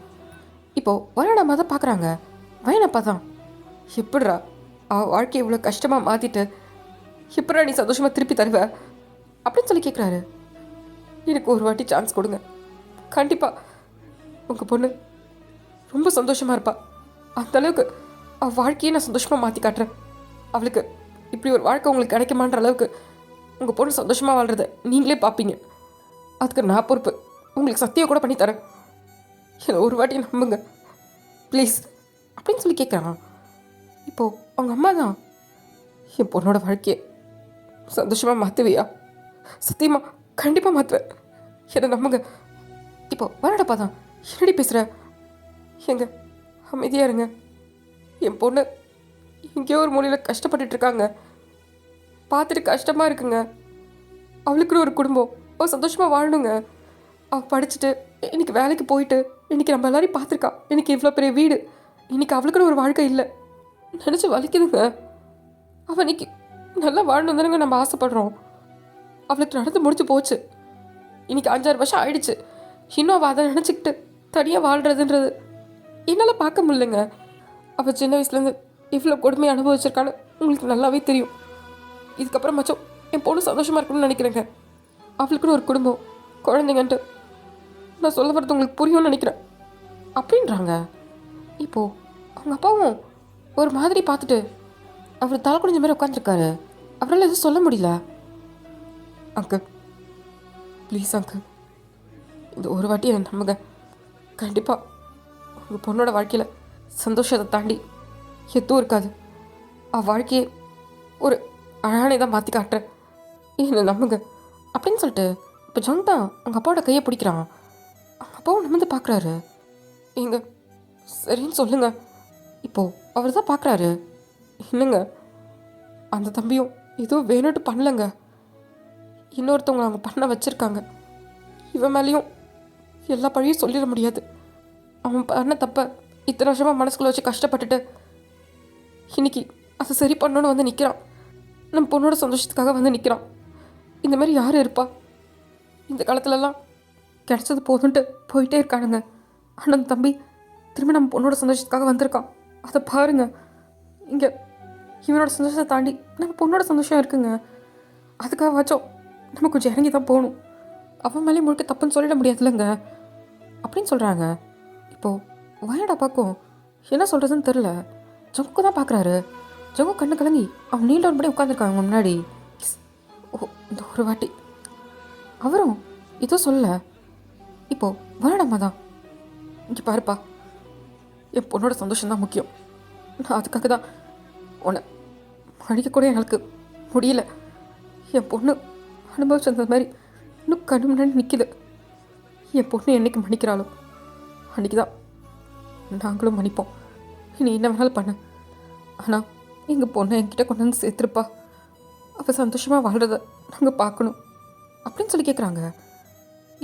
இப்போது வயனோட அம்மா தான் பார்க்குறாங்க. வயனப்பா தான், எப்படிரா அவள் வாழ்க்கையை இவ்வளோ கஷ்டமாக மாற்றிட்டு எப்படா நீ சந்தோஷமாக திருப்பி தருவ அப்படின்னு சொல்லி கேட்குறாரு. எனக்கு ஒரு வாட்டி சான்ஸ் கொடுங்க, கண்டிப்பாக உங்கள் பொண்ணு ரொம்ப சந்தோஷமாக இருப்பா. அந்தளவுக்கு அவள் வாழ்க்கையை நான் சந்தோஷமாக மாற்றி காட்டுறேன். அவளுக்கு இப்படி ஒரு வாழ்க்கை உங்களுக்கு கிடைக்குமான்ற அளவுக்கு உங்கள் பொண்ணு சந்தோஷமாக வாழ்கிறத நீங்களே பார்ப்பீங்க. அதுக்கு நான் பொறுப்பு, உங்களுக்கு சத்தியம் கூட பண்ணித்தரேன். என்னை ஒரு வாட்டி நம்புங்க ப்ளீஸ் அப்படின்னு சொல்லி கேட்குறான். இப்போது அவங்க அம்மா தான், என் பொண்ணோட வாழ்க்கையை சந்தோஷமாக மாற்றுவியா? சத்தியமாக கண்டிப்பாக மாற்றுவேன், என்னை நம்புங்க. இப்போது வரடப்பா தான், என்னடி பேசுகிற? எங்க அமைதியாக இருங்க, என் பொண்ணு எங்கேயோ ஒரு மூலையில் கஷ்டப்பட்டுட்ருக்காங்க, பார்த்துட்டு கஷ்டமாக இருக்குங்க. அவளுக்குன்னு ஒரு குடும்பம், அவள் சந்தோஷமாக வாழணுங்க. அவள் படிச்சுட்டு இன்றைக்கி வேலைக்கு போயிட்டு இன்றைக்கி நம்ம எல்லாரையும் பார்த்துருக்கா, இன்றைக்கி இவ்வளோ பெரிய வீடு, இன்றைக்கி அவளுக்குன்னு ஒரு வாழ்க்கை இல்லை, நினச்சி வலிக்குதுங்க. அவள் இன்றைக்கி நல்லா வாழணும் தானேங்க நம்ம ஆசைப்படுறோம். அவளுக்கு நடந்து முடிச்சு போச்சு, இன்றைக்கி 5-6 வருஷம் ஆயிடுச்சு. இன்னும் அவள் அதை நினச்சிக்கிட்டு தனியாக வாழ்கிறதுன்றது என்னால் பார்க்க முடியலைங்க. அவள் சின்ன வயசுலேருந்து இவ்வளோ கொடுமையை அனுபவிச்சிருக்கான்னு உங்களுக்கு நல்லாவே தெரியும். இதுக்கப்புறம் மச்சம் என் பொண்ணு சந்தோஷமாக இருக்கணும்னு நினைக்கிறேங்க. அவளுக்குன்னு ஒரு குடும்பம், குழந்தைங்கன்ட்டு நான் சொல்ல வரது உங்களுக்கு புரியும்னு நினைக்கிறேன் அப்படின்றாங்க. இப்போது அவங்க அப்பாவும் ஒரு மாதிரி பார்த்துட்டு அவர் தலை குடிஞ்ச மாதிரி உட்காந்துருக்காரு. அவரால் எதுவும் சொல்ல முடியல. அங்கிள் ப்ளீஸ் அங்கிள், இந்த ஒரு வாட்டி என்ன நம்புங்க, கண்டிப்பாக உங்கள் பொண்ணோட வாழ்க்கையில் சந்தோஷத்தை தாண்டி எதுவும் இருக்காது. வாழ்க்கையை ஒரு அழகானே தான் மாற்றி காட்டுறேன், என்னை நம்புங்க அப்படின்னு சொல்லிட்டு இப்போ ஜங் தான் அவங்க அப்பாவோட கையை பிடிக்கிறான். அவங்க அப்பாவும் நிமிர்ந்து பார்க்குறாரு. ஏங்க சரின்னு சொல்லுங்கள். இப்போது அவர் தான் பார்க்குறாரு. இல்லைங்க, அந்த தம்பியும் எதுவும் வேணும்ட்டு பண்ணலங்க, இன்னொருத்தவங்க அவங்க பண்ண வச்சுருக்காங்க. இவன் மேலேயும் எல்லா பழியும் சொல்லிட முடியாது. அவன் பண்ண தப்ப இத்தனை வருஷமாக மனசுக்குள்ளே வச்சு கஷ்டப்பட்டுட்டு இன்னைக்கு அதை சரி பண்ணணுன்னு வந்து நிற்கிறான். நம்ம பொண்ணோட சந்தோஷத்துக்காக வந்து நிற்கிறான். இந்த மாதிரி யார் இருப்பா? இந்த காலத்துலலாம் கிடைச்சது போதுன்ட்டு போயிட்டே இருக்கானுங்க. ஆனால் அந்த தம்பி திரும்ப நம்ம பொண்ணோட சந்தோஷத்துக்காக வந்திருக்கான். அதை பாருங்க. இங்கே இவனோட சந்தோஷத்தை தாண்டி நம்ம பொண்ணோட சந்தோஷம் இருக்குங்க. அதுக்காக வச்சோம் நம்ம கொஞ்சம் இறங்கி தான் போகணும். அவன் மேலே முழுக்க தப்புன்னு சொல்லிட முடியாதுல்லங்க அப்படின்னு சொல்கிறாங்க. இப்போது வயடா பார்க்கும் என்ன சொல்கிறதுன்னு தெரில. ஜங்கு தான் பார்க்குறாரு. ஜங்கு கண்ணு கலங்கி அவன் நீல் டவுன் பண்ணி உட்காந்துருக்காங்க அவங்க முன்னாடி. ஓ இந்த ஒரு வாட்டி அவரும் எதுவும் சொல்ல. இப்போது வரடம்மா தான், இங்கே பாருப்பா, என் பொண்ணோட சந்தோஷம்தான் முக்கியம். நான் அதுக்காக தான் உன்னை மன்னிக்க கூட எனக்கு முடியல. என் பொண்ணு அனுபவிச்ச அந்த மாதிரி இன்னும் கண்ணு முன்னாடி நிற்கிது. என் பொண்ணு என்றைக்கு மன்னிக்கிறாளோ அன்றைக்கி தான் நாங்களும் மன்னிப்போம். நீ என்ன வேணாலும் பண்ணு. ஆனால் எங்கள் பொண்ணை என்கிட்ட கொண்டு வந்து சேர்த்துருப்பா. அவள் சந்தோஷமாக வாழ்கிறத நாங்கள் பார்க்கணும் அப்படின்னு சொல்லி கேட்குறாங்க.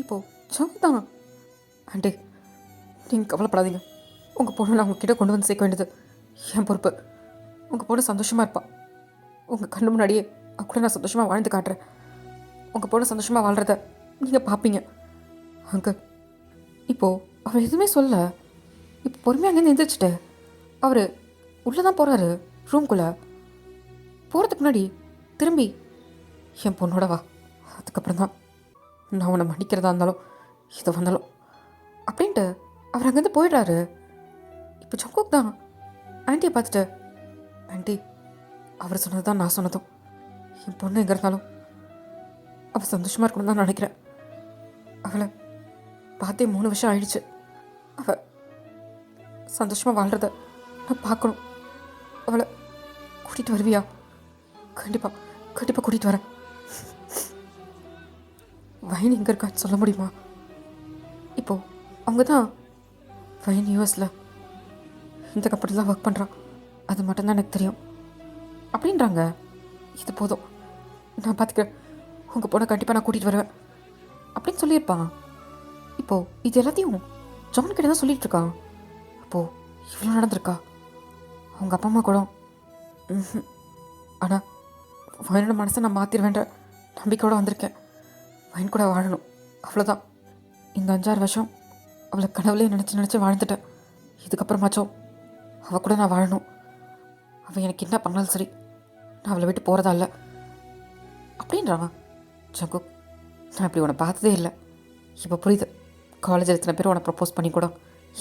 இப்போது ஜங்கு தான், ஆண்டி நீங்கள் கவலைப்படாதீங்க. உங்கள் பொண்ணை நான் உங்ககிட்ட கொண்டு வந்து சேர்க்க வேண்டியது என் பொறுப்பு. உங்கள் பொண்ணு சந்தோஷமாக இருப்பா. உங்கள் கண்ணு முன்னாடியே அவ கூட நான் சந்தோஷமாக வாழ்ந்து காட்டுறேன். உங்கள் பொண்ணு சந்தோஷமாக வாழ்கிறத நீங்கள் பார்ப்பீங்க. அங்கே இப்போது அவர் எதுவுமே சொல்ல. இப்போ பொறுமையாக அங்கேருந்து எந்திரிச்சிட்டு அவர் உள்ளே தான் போகிறாரு ரூம்குள்ளே. போகிறதுக்கு முன்னாடி திரும்பி என் பொண்ணோட வா, அதுக்கப்புறம் தான் நான் உன்னை மன்னிக்கிறதா இருந்தாலும் எது வந்தாலும் அப்படின்ட்டு அவர் அங்கேருந்து போயிடுறாரு. இப்போ ஜங்குக் தான் ஆண்டியை பார்த்துட்டு, ஆண்டி அவர் சொன்னது தான் நான் சொன்னதும். என் பொண்ணு எங்கே இருந்தாலும் அவள் சந்தோஷமாக இருக்கணும்னு தான் நினைக்கிறேன். அவளை பார்த்தே 3 வருஷம் ஆயிடுச்சு. அவள் சந்தோஷமாக வாழ்கிறத நான் பார்க்கணும். அவளை கூட்டிகிட்டு வருவியா? கண்டிப்பாக கண்டிப்பாக கூட்டிகிட்டு வரேன். வயன் எங்கே இருக்கான்னு சொல்ல முடியுமா? இப்போது அவங்க தான் வயன் யூஎஸில் இந்த கம்பெனியில் தான் ஒர்க் பண்ணுறான், அது மட்டும்தான் எனக்கு தெரியும் அப்படின்றாங்க. இது போதும், நான் பார்த்துக்கிறேன். உங்கள் பொண்ணை கண்டிப்பாக நான் கூட்டிகிட்டு வருவேன் அப்படின்னு சொல்லியிருப்பான். இப்போது இது எல்லாத்தையும் ஜான் கிட்ட தான் சொல்லிகிட்டு இருக்கான். அப்போது இவ்வளோ நடந்திருக்கா? அவங்க அப்பா அம்மா கூட ஆனால் வயனோட மனசை நான் மாற்றிடுவேன்ற நம்பிக்கையோடு வந்திருக்கேன். வயன் கூட வாழணும், அவ்வளோதான். இந்த 5-6 வருஷம் அவளை கனவுலேயே நினச்சி வாழ்ந்துட்டேன். இதுக்கப்புறமாச்சும் அவள் கூட நான் வாழணும். அவள் எனக்கு என்ன பண்ணாலும் சரி, நான் அவளை விட்டு போகிறதா இல்லை அப்படின்றான். ஜங்குக், நான் இப்படி உன்னை பார்த்ததே இல்லை. இப்போ புரியுது, காலேஜில் எத்தனை பேர் உன்னை ப்ரப்போஸ் பண்ணி கூட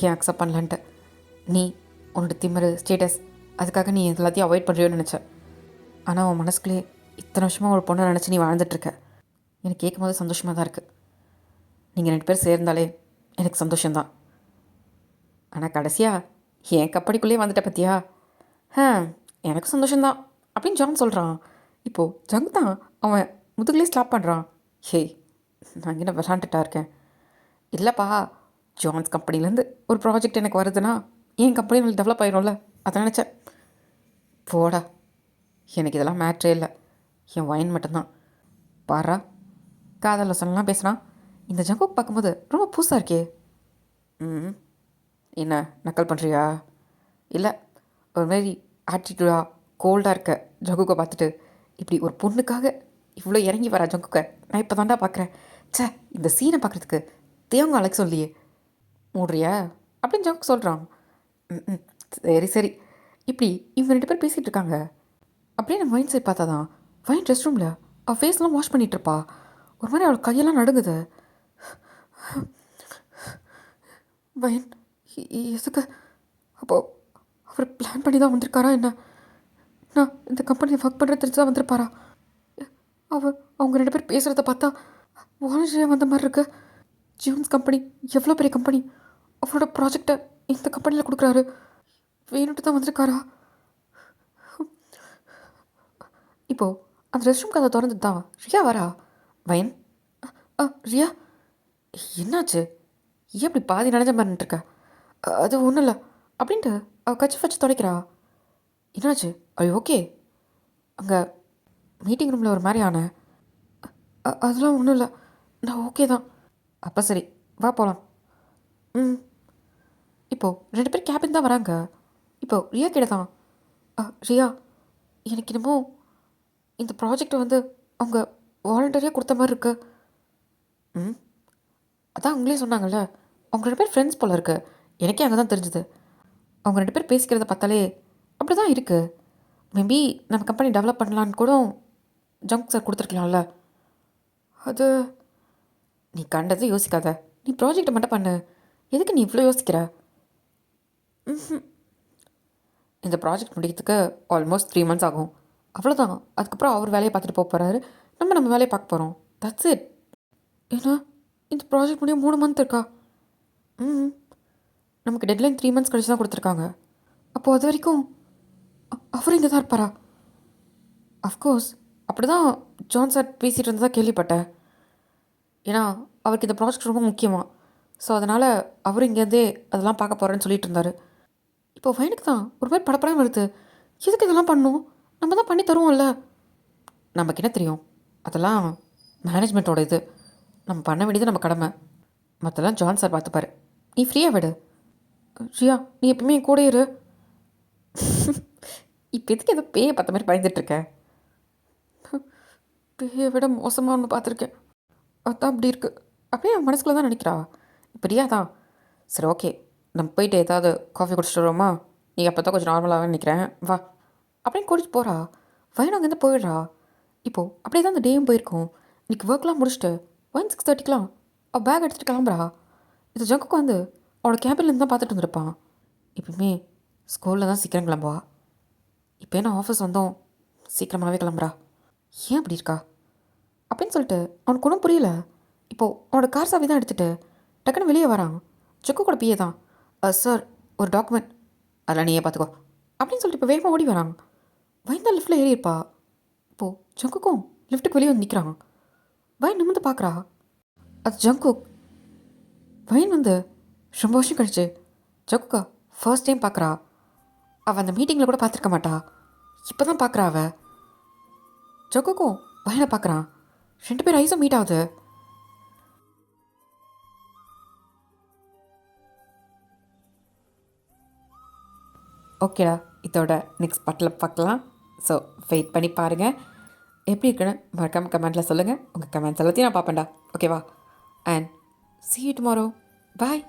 ஏன் அக்செப்ட் பண்ணலான்ட்டு. நீ உன்னோட திமிரு ஸ்டேட்டஸ் அதுக்காக நீ எல்லாத்தையும் அவாய்ட் பண்ணுறியோன்னு நினச்சேன். ஆனால் உன் மனசுக்குள்ளே இத்தனை வருஷமாக ஒரு பொண்ணை நினச்சி நீ வாழ்ந்துட்டுருக்க. எனக்கு கேட்கும் போது சந்தோஷமாக தான் இருக்குது. நீங்கள் 2 பேர் சேர்ந்தாலே எனக்கு சந்தோஷம்தான். ஆனால் கடைசியாக என் கப்படிக்குள்ளேயே வந்துட்ட பற்றியா? எனக்கு சந்தோஷம்தான் அப்படின்னு ஜான் சொல்கிறான். இப்போது ஜங் தான் அவன் முதுகுலேயே ஸ்டாப் பண்ணுறான். ஹே, நான் என்ன விளாண்டுட்டா இருக்கேன்? இல்லைப்பா, ஜான்ஸ் கம்பெனிலேருந்து ஒரு ப்ராஜெக்ட் எனக்கு வருதுன்னா என் கம்பெனி டெவலப் ஆயிரும்ல, அதை நினச்சேன். போடா, எனக்கு இதெல்லாம் மேட்ரே இல்லை. என் வயன் மட்டும்தான். பாரா, காதல் வசனம்லாம் பேசுகிறான். இந்த ஜங்குக் பார்க்கும்போது ரொம்ப புதுசாக இருக்கே. என்ன நக்கல் பண்ணுறியா? இல்லை, ஒரு மாதிரி ஆட்டிடியூடாக கோல்டாக இருக்க ஜங்குக்கை பார்த்துட்டு இப்படி ஒரு பொண்ணுக்காக இவ்வளோ இறங்கி வரா ஜங்குக்கை நான் இப்போ தாண்டா பார்க்குறேன். சே, இந்த சீனை பார்க்குறதுக்கு தேவங்க அழைக்க சொல்லியே மூடுறியா அப்படின்னு ஜங்குக் சொல்கிறான். சரி சரி. இப்படி இவங்க 2 பேர் பேசிகிட்டு இருக்காங்க. அப்படியே நம்ம வைன் சைட் பார்த்தா தான் வைன் ரெஸ்ட் ரூமில் அவள் ஃபேஸ்லாம் வாஷ் பண்ணிகிட்ருப்பா. ஒரு மாதிரி அவள் கையெல்லாம் நடுங்குது. வைன் எதுக்கு? அப்போது அவர் பிளான் பண்ணி தான் வந்திருக்காரா என்ன? நான் இந்த கம்பெனியில் ஒர்க் பண்ணுறது தெரிஞ்சு தான் வந்திருப்பாரா? அவங்க 2 பேர் பேசுகிறத பார்த்தா வாலண்டியராக வந்த மாதிரி இருக்கு. ஜியோன்ஸ் கம்பெனி எவ்வளோ பெரிய கம்பெனி, அவரோட ப்ராஜெக்டை இந்த கம்பெனியில் கொடுக்குறாரு. வேணுட்டு தான் வந்திருக்காரா? இப்போது அந்த ரெஸ்ட் ரூம் கதை திறந்து தான் ரியா வரா. வயன், ரியா என்னாச்சு? ஏன் இப்படி பாதி நனைஞ்ச மாதிரின்ட்டுருக்க? அது ஒன்றும் இல்லை அப்படின்ட்டு அவள் கச்சி வச்சு துடைக்கிறா. என்னாச்சு? ஐயோ ஓகே. அங்கே மீட்டிங் ரூமில் ஒரு மாதிரி ஆனேன். அதெல்லாம் ஒன்றும் இல்லை, நான் ஓகே தான். அப்போ சரி, வா போகலாம். இப்போது 2 பேர் கேபின் தான் வராங்க. இப்போது ரியா கிட்ட தான், ரியா எனக்கு என்னமோ இந்த ப்ராஜெக்டை வந்து அவங்க வாலண்டரியாக கொடுத்த மாதிரி இருக்கு. அதான் அவங்களே சொன்னாங்கல்ல, அவங்க 2 பேர் ஃப்ரெண்ட்ஸ் போல் இருக்கு. எனக்கே அங்கே தான் தெரிஞ்சுது. அவங்க 2 பேர் பேசிக்கிறத பார்த்தாலே அப்படி தான் இருக்குது. மேபி நம்ம கம்பெனி டெவலப் பண்ணலான்னு கூட ஜங்க் சார் கொடுத்துருக்கலாம்ல. அது நீ கண்டதை யோசிக்காத, நீ ப்ராஜெக்டை மட்டும் பண்ணு. எதுக்கு நீ இவ்வளோ யோசிக்கிற? இந்த ப்ராஜெக்ட் முடிக்கிறதுக்கு ஆல்மோஸ்ட் 3 months ஆகும், அவ்வளோதான். அதுக்கப்புறம் அவர் வேலையை பார்த்துட்டு போக போகிறாரு, நம்ம வேலையை பார்க்க போகிறோம். That's it. ஏன்னா இந்த ப்ராஜெக்ட் முடிய 3 month இருக்கா? நமக்கு டெட்லைன் 3 months கழிச்சு தான் கொடுத்துருக்காங்க. அப்போது அது வரைக்கும் அவர் இங்கே தான் இருப்பாரா? அஃப்கோர்ஸ் அப்படி தான் ஜான் சார் பேசிகிட்டு இருந்ததாக கேள்விப்பட்டேன். ஏன்னா அவருக்கு இந்த ப்ராஜெக்ட் ரொம்ப முக்கியமாக. ஸோ அதனால் அவரும் இங்கேருந்தே அதெல்லாம் பார்க்க போகிறேன்னு சொல்லிட்டு இருந்தார். இப்போ வயனுக்கு தான் ஒரு மாதிரி படப்படம் வருது. எதுக்கு இதெல்லாம் பண்ணணும்? நம்ம தான் பண்ணி தருவோம்ல. நமக்கு என்ன தெரியும்? அதெல்லாம் மேனேஜ்மெண்ட்டோட இது. நம்ம பண்ண வேண்டியது நம்ம கடமை. மற்றெல்லாம் ஜான் சார் பார்த்துப்பாரு. நீ ஃப்ரீயாக விடு. ரியா, நீ எப்பவுமே என் கூட இரு. இப்போ எதுக்கு ஏதோ பேயை பார்த்த மாதிரி பயந்துட்டுருக்க? பேயை விட மோசமாக ஒன்று பார்த்துருக்கேன். அதான் அப்படி இருக்கு. அப்படியே அவன் மனசுக்குள்ள தான் நினைக்கிறா. இப்போ ரியா தான். சரி, ஓகே, நம்ம போயிட்டு ஏதாவது காஃபி குடிச்சிட்டு வருவோமா? நீ அப்போ தான் கொஞ்சம் நார்மலாக நினைக்கிறேன், வா அப்படின்னு கூட்டிகிட்டு போகிறா. வயன் அங்கேருந்து போயிடுறா. இப்போது அப்படியே தான் அந்த டேயும் போயிருக்கோம். இன்றைக்கி ஒர்க்லாம் முடிச்சுட்டு வயன் 6:30க்கெலாம் அவள் பேக் எடுத்துகிட்டு கிளம்புறா. இது ஜங்குக்கு வந்து அவளோட கேபின்லேருந்து தான் பார்த்துட்டு வந்துருப்பான். எப்பயுமே ஸ்கூலில் தான் சீக்கிரம் கிளம்புவா. இப்போ என்ன ஆஃபீஸ் வந்தோம் சீக்கிரமாகவே கிளம்புறா. ஏன் அப்படி இருக்கா அப்படின்னு சொல்லிட்டு அவனுக்கு ஒன்றும் புரியல. இப்போது அவனோட கார் சாவி தான் எடுத்துகிட்டு டக்குன்னு வெளியே வரான். ஜக்கு கூட பிஏ தான். சார், ஒரு டாக்குமெண்ட், அதெல்லாம் நீயே பார்த்துக்கோ அப்படின்னு சொல்லிட்டு இப்போ வேகமாக ஓடி வரான். வயன் தான் லிஃப்ட்டில் ஏறியிருப்பா. இப்போது ஜங்குக்கும் லிஃப்ட்டுக்கு வெளியே வந்து நிற்கிறான். வயன் நிமிர்ந்து பார்க்குறா. அது ஜங்குக். வயன் வந்து ரொம்ப வருஷம் கழிச்சு ஜங்குக்கா ஃபர்ஸ்ட் டைம் பார்க்குறா. அவள் அந்த மீட்டிங்கில் கூட பார்த்துருக்க மாட்டா. இப்போ தான் பார்க்குறா அவள். ஜங்குக்கும் வயனை பார்க்குறான். 2 பேர் ஐஸும் மீட் ஆகுது. ஓகேடா, இதோட நெக்ஸ்ட் பாட்டில் பார்க்கலாம். ஸோ வெயிட் பண்ணி பாருங்கள். எப்படி இருக்குன்னு மறக்காமல் கமெண்ட்டில் சொல்லுங்கள். உங்கள் கமெண்ட்ஸ் எல்லாத்தையும் நான் பார்ப்பேன்டா. ஓகேவா? And see you tomorrow. Bye.